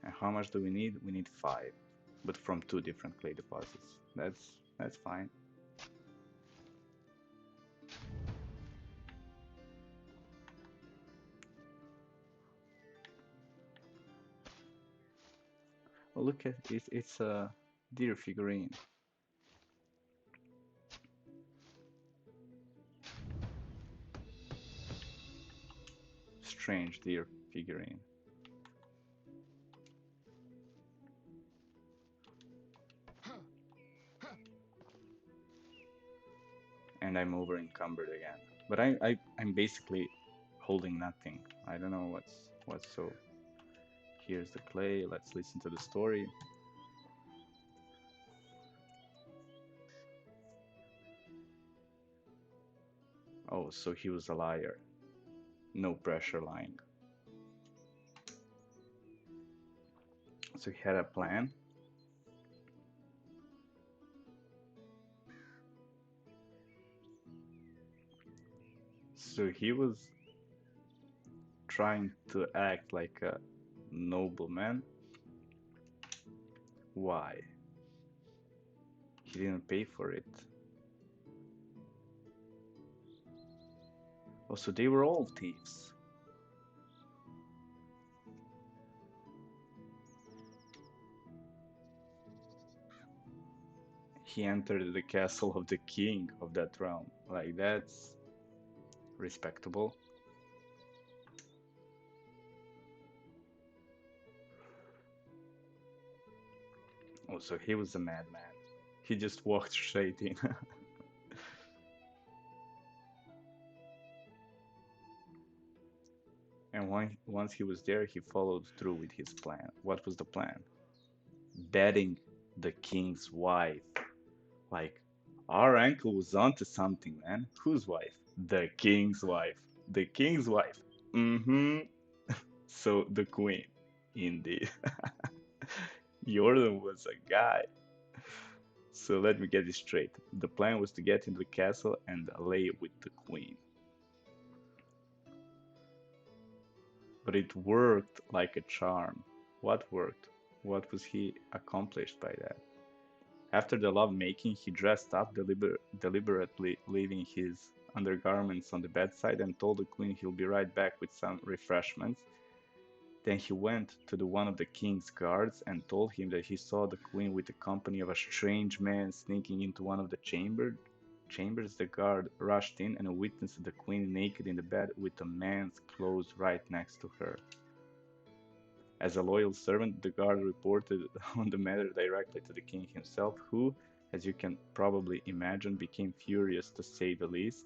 And how much do we need? We need 5, but from 2 different clay deposits. That's fine. Oh, look at it, it's a deer figurine. Strange deer figurine. And I'm over encumbered again. But I'm basically holding nothing. I don't know what's so. Here's the clay. Let's listen to the story. Oh, so he was a liar. No pressure lying. So he had a plan. So he was trying to act like a nobleman. Why? He didn't pay for it. Oh, so they were all thieves. He entered the castle of the king of that realm. Like, that's respectable. Oh, so he was a madman. He just walked straight in. And once he was there, he followed through with his plan. What was the plan? Betting the king's wife. Like, our uncle was onto something, man. Whose wife? The king's wife. The king's wife. Mm-hmm. So the queen. Indeed. Jordan was a guy. So let me get this straight. The plan was to get into the castle and lay with the queen. But it worked like a charm. What worked? What was he accomplished by that? After the love making, he dressed up, deliberately leaving his undergarments on the bedside, and told the queen he'll be right back with some refreshments. Then he went to one of the king's guards and told him that he saw the queen with the company of a strange man sneaking into one of the chambers. The guard rushed in and witnessed the queen naked in the bed with a man's clothes right next to her. As a loyal servant, the guard reported on the matter directly to the king himself, who, as you can probably imagine, became furious to say the least.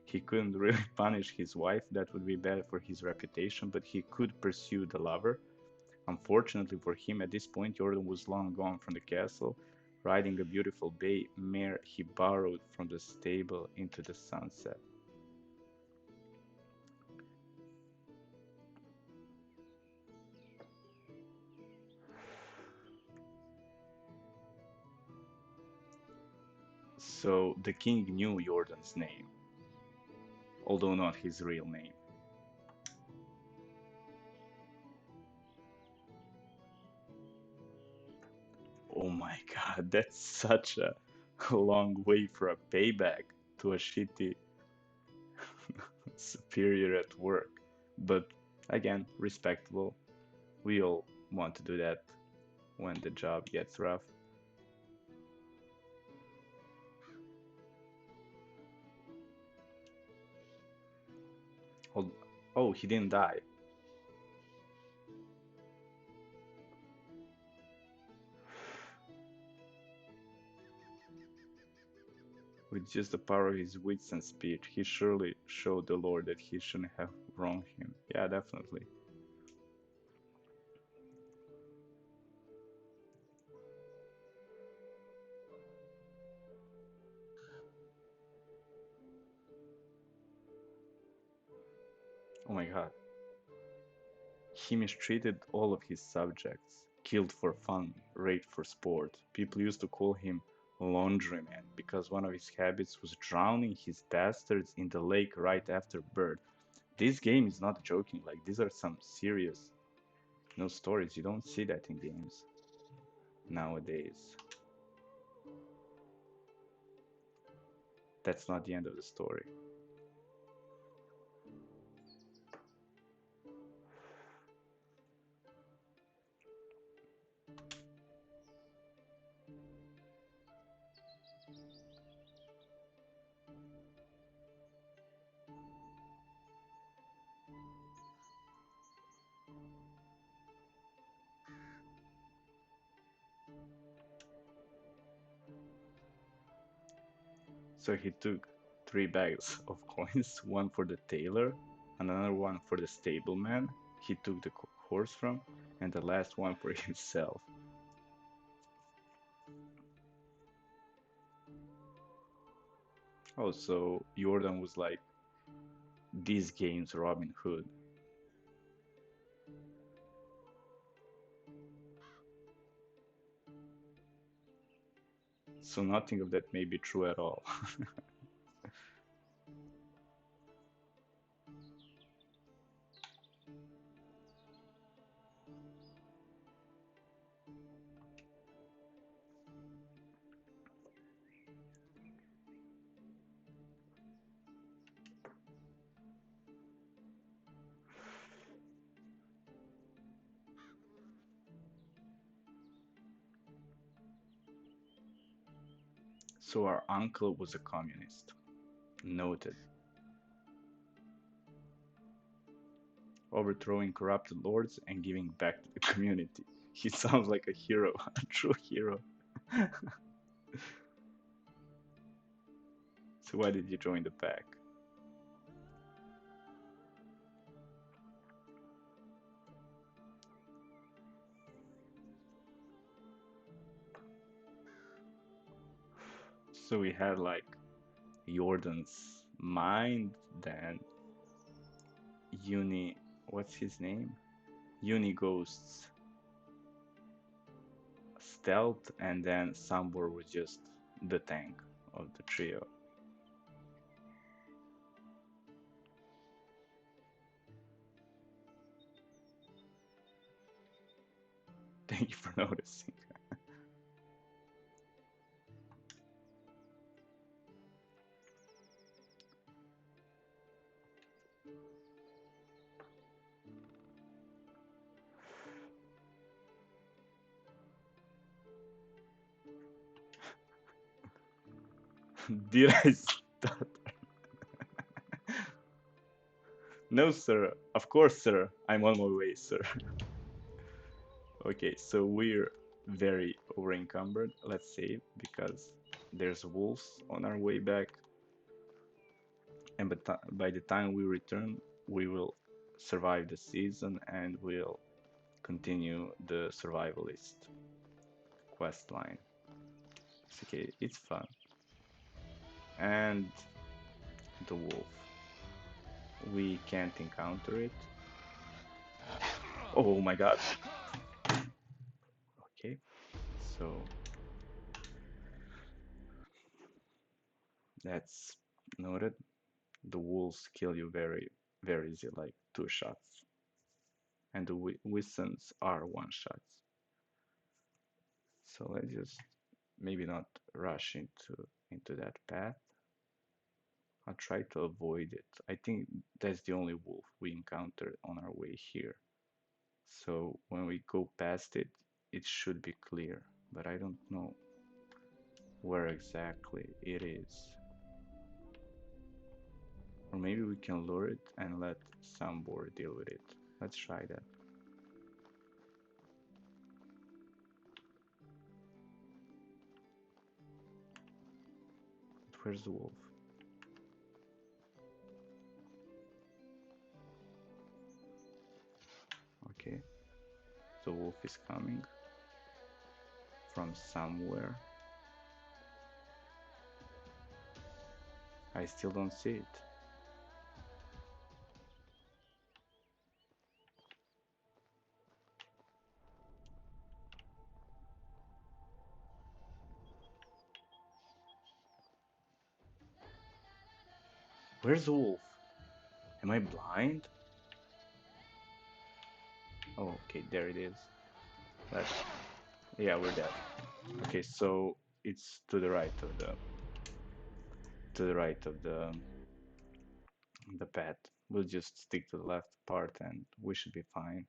He couldn't really punish his wife, that would be bad for his reputation, but he could pursue the lover. Unfortunately for him, at this point, Jordan was long gone from the castle, riding a beautiful bay mare he borrowed from the stable into the sunset. So the king knew Jordan's name, although not his real name. Oh my god, that's such a long way for a payback to a shitty superior at work. But again, respectable. We all want to do that when the job gets rough. Oh, oh, he didn't die. With just the power of his wits and speech, he surely showed the Lord that he shouldn't have wronged him. Yeah, definitely. Oh my god. He mistreated all of his subjects, killed for fun, raped for sport. People used to call him laundryman because one of his habits was drowning his bastards in the lake right after birth. This game is not joking, like these are some serious no stories. You don't see that in games nowadays. That's not the end of the story. So he took three bags of coins, one for the tailor, another one for the stableman he took the horse from, and the last one for himself. Oh, so Jordan was like this game's Robin Hood. So nothing of that may be true at all. So our uncle was a communist. Noted. Overthrowing corrupted lords and giving back to the community. He sounds like a hero, a true hero. So why did you join the pack? So we had like Jordan's mind, then Uni, what's his name? Uni Ghost's stealth, and then Sambor was just the tank of the trio. Thank you for noticing. Did I start? No, sir. Of course, sir. I'm on my way, sir. Okay, so we're very over encumbered, let's say, because there's wolves on our way back, and by the time we return, we will survive the season and we'll continue the survivalist quest line. It's okay, it's fun. And the wolf. We can't encounter it. Oh my god. Okay, so that's noted. The wolves kill you very easy, like 2 shots. And the Wissons are 1 shots. So let's just maybe not rush into that path. I'll try to avoid it. I think that's the only wolf we encountered on our way here. So when we go past it, it should be clear, but I don't know where exactly it is. Or maybe we can lure it and let Sambor deal with it. Let's try that. Where's the wolf? Okay, the wolf is coming from somewhere. I still don't see it. Where's the wolf? Am I blind? Oh, okay, there it is. Let's, yeah, we're dead. Okay, so it's to the right of the path. We'll just stick to the left part and we should be fine.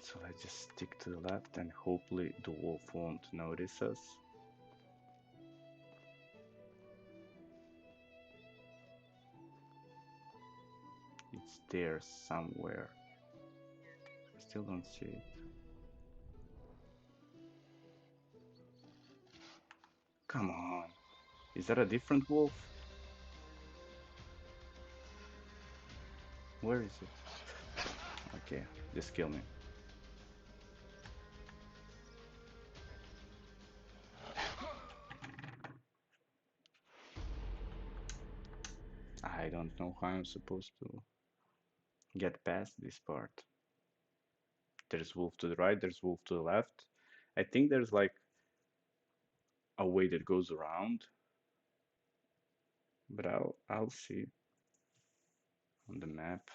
So let's just stick to the left and hopefully the wolf won't notice us. It's there somewhere. I still don't see it. Come on. Is that a different wolf? Where is it? Okay, just kill me. I don't know how I'm supposed to get past this part. There's wolf to the right, there's wolf to the left. I think there's like a way that goes around, but I'll see on the map.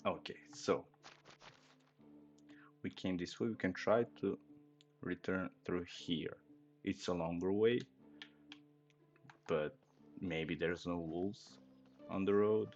Okay, so we came this way. We can try to return through here. It's a longer way, but maybe there's no wolves on the road.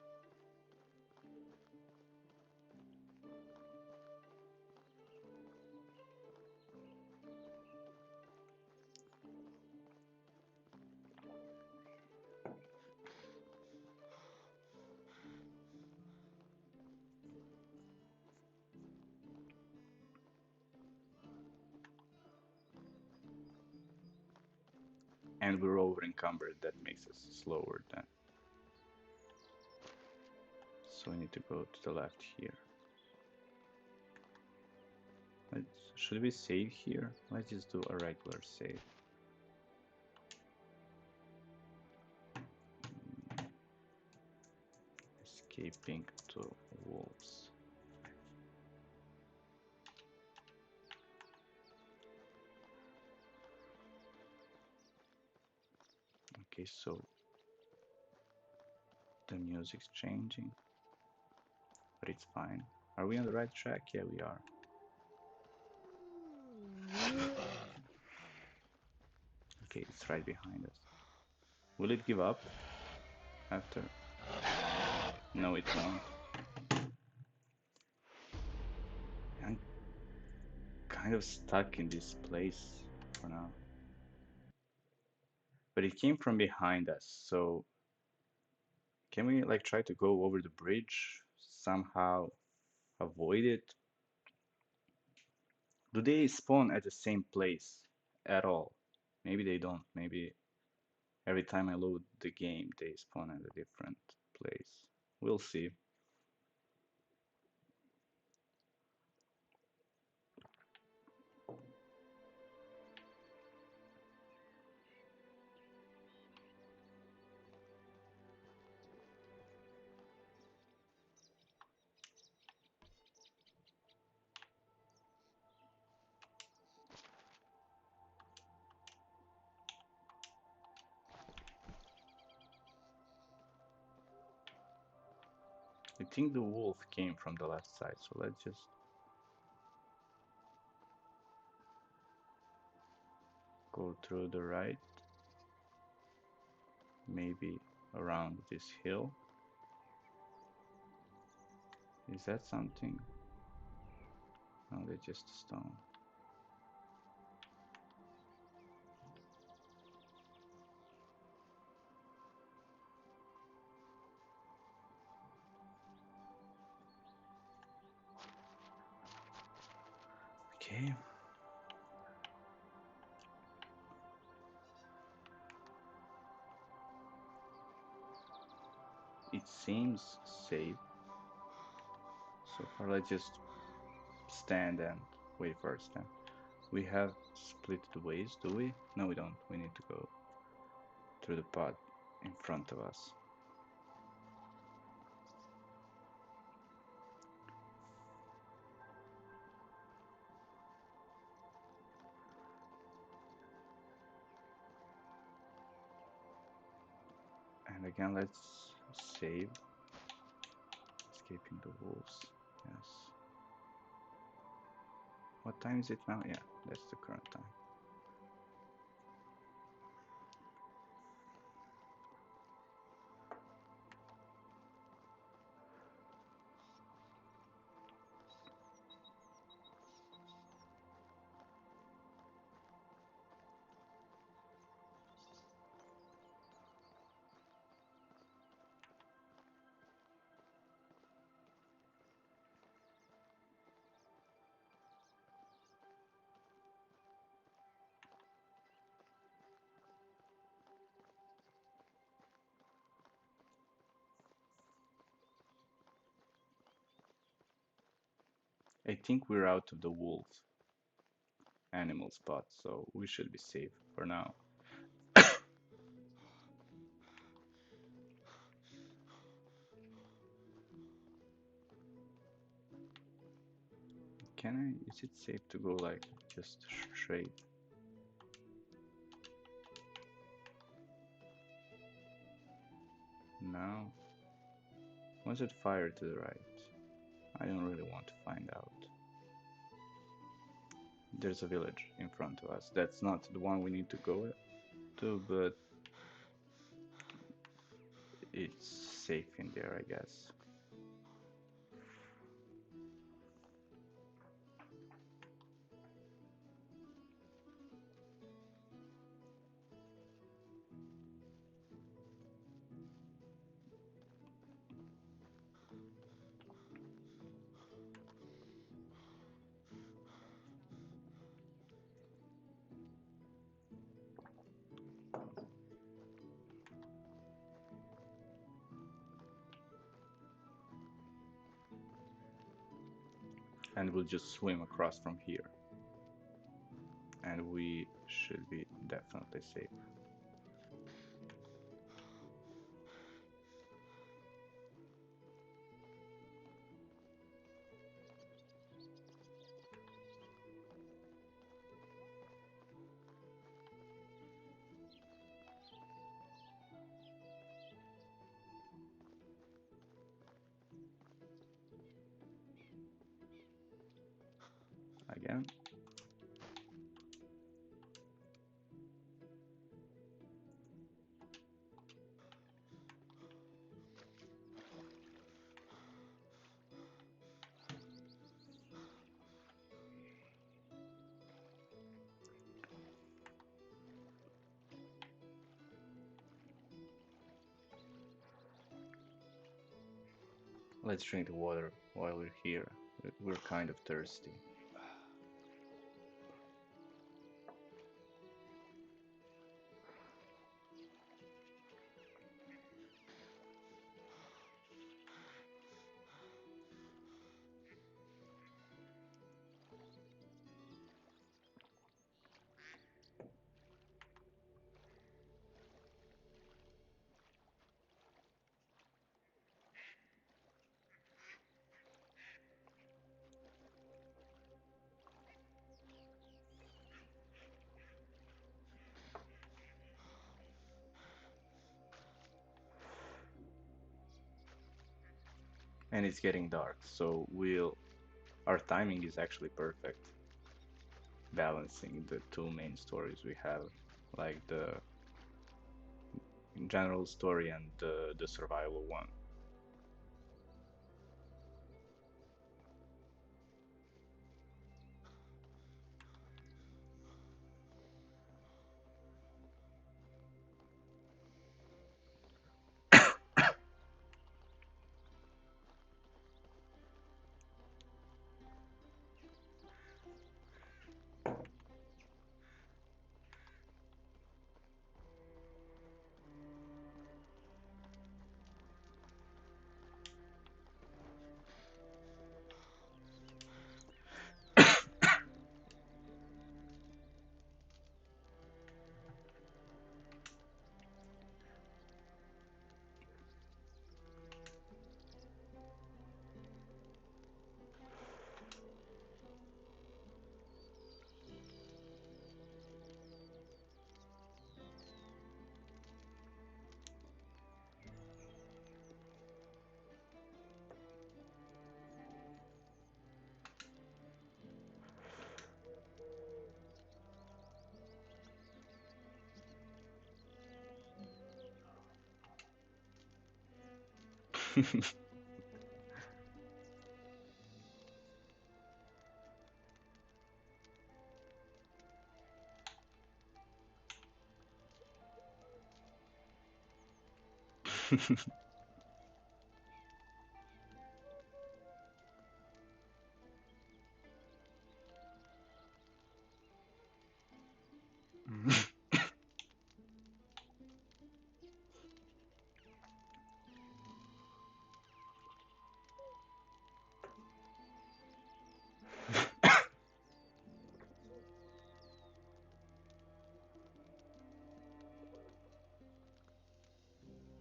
And we're over encumbered, that makes us slower then. So we need to go to the left here. Should we save here? Let's just do a regular save. Escaping to wolves. Okay, so the music's changing. but it's fine. Are we on the right track? Yeah, we are. Okay, it's right behind us. Will it give up after? No, it won't. I'm kind of stuck in this place for now. But it came from behind us, so can we like try to go over the bridge somehow, avoid it? Do they spawn at the same place at all? Maybe they don't. Maybe every time I load the game, they spawn at a different place. We'll see. I think the wolf came from the left side, so let's just go through the right, maybe around this hill. Is that something? No, they're just stone. Okay. It seems safe so far. Let's just stand and wait for us then. We have split the ways, do we? No, we don't. We need to go through the path in front of us. And again, let's save. Escaping the wolves. Yes. What time is it now? Yeah, that's the current time. I think we're out of the wolf animal spot, so we should be safe for now. Can I? Is it safe to go like just straight? No. Was it fire to the right? I don't really want to find out. There's a village in front of us. That's not the one we need to go to, but it's safe in there, I guess. And we'll just swim across from here. And we should be definitely safe. Yeah. Let's drink the water while we're here. We're kind of thirsty. And it's getting dark, so our timing is actually perfect, balancing the two main stories we have, like the general story and the survival one.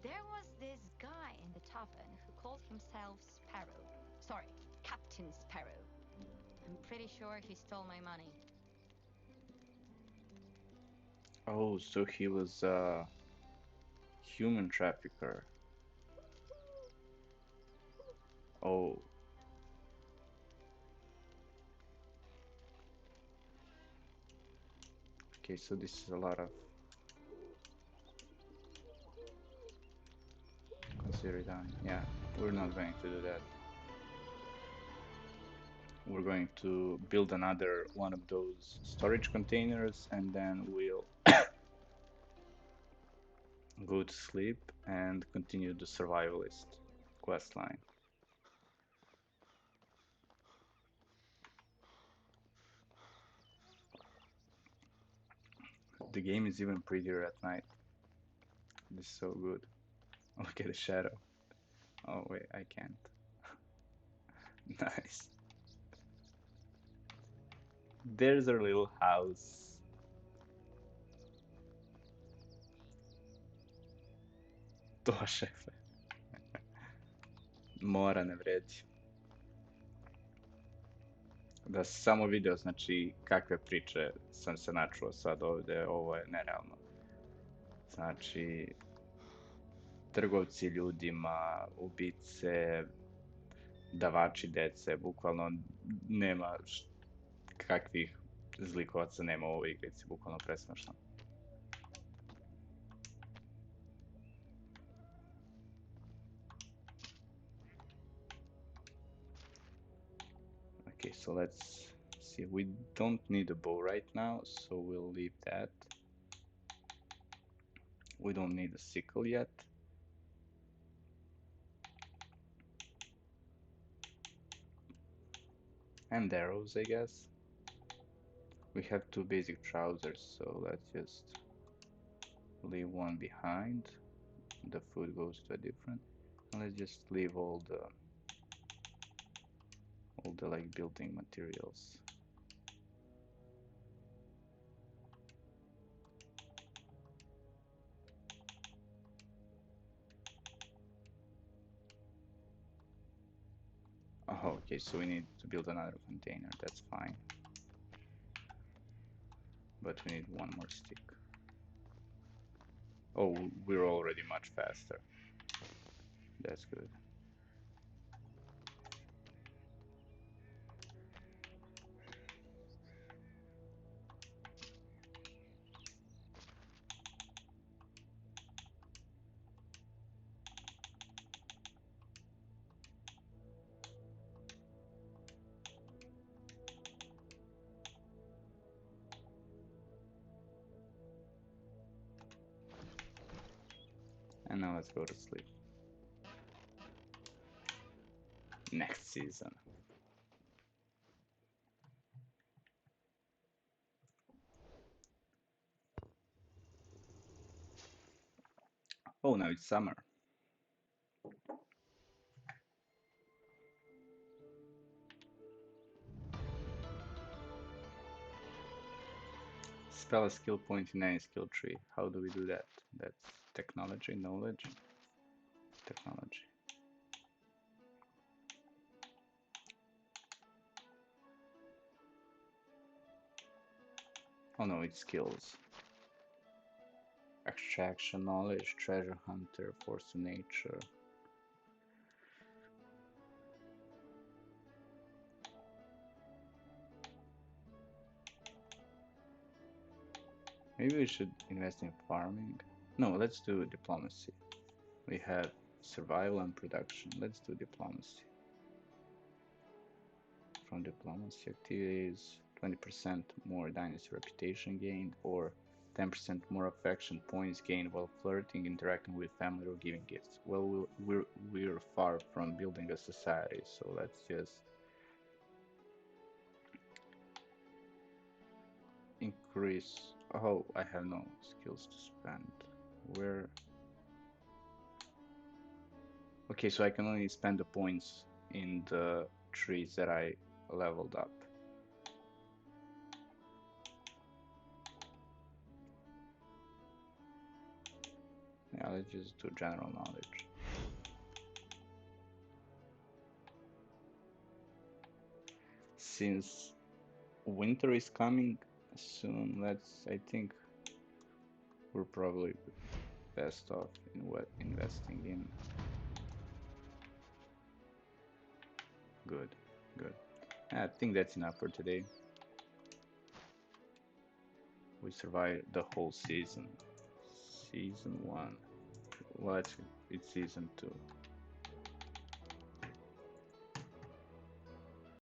There was this guy in the tavern who called himself Sparrow. Sorry, Captain Sparrow. I'm pretty sure he stole my money. Oh, so he was a human trafficker. Oh, okay, so this is a lot of consider done. Yeah, we're not going to do that. We're going to build another one of those storage containers and then we'll go to sleep and continue the survivalist quest line. The game is even prettier at night. This is so good. Look at the shadow. Oh wait, I can't. Nice. There's our little house. To, šefe. Mora, ne vredi. Da si samo video, znači, kakve priče sam se načuo sad ovde, ovo je nerealno. Znači, trgovci ljudima, ubice, davači dece, bukvalno nema kakvih zlikovaca nema u ovoj igrici, bukvalno presmešno. Okay, so let's see. We don't need a bow right now, so we'll leave that. We don't need a sickle yet. And arrows, I guess. We have two basic trousers, so let's just leave one behind. The food goes to a different. And let's just leave all the like building materials. Oh, okay, so we need to build another container, that's fine. But we need one more stick. Oh, we're already much faster. That's good. And now let's go to sleep. Next season. Oh, now it's summer. Spell a skill point in any skill tree. How do we do that? That's technology, knowledge, technology. Oh no, it's skills. Extraction, knowledge, treasure hunter, force of nature. Maybe we should invest in farming. No, let's do diplomacy. We have survival and production. Let's do diplomacy. From diplomacy activities, 20% more dynasty reputation gained, or 10% more affection points gained while flirting, interacting with family, or giving gifts. Well, we're far from building a society, so let's just increase. Oh, I have no skills to spend. Where? Okay, so I can only spend the points in the trees that I leveled up. Yeah, let's just do general knowledge. Since winter is coming soon, I think we're probably best off in what investing in. Good, good. I think that's enough for today. We survived the whole season. Season 1. Well, it's season 2.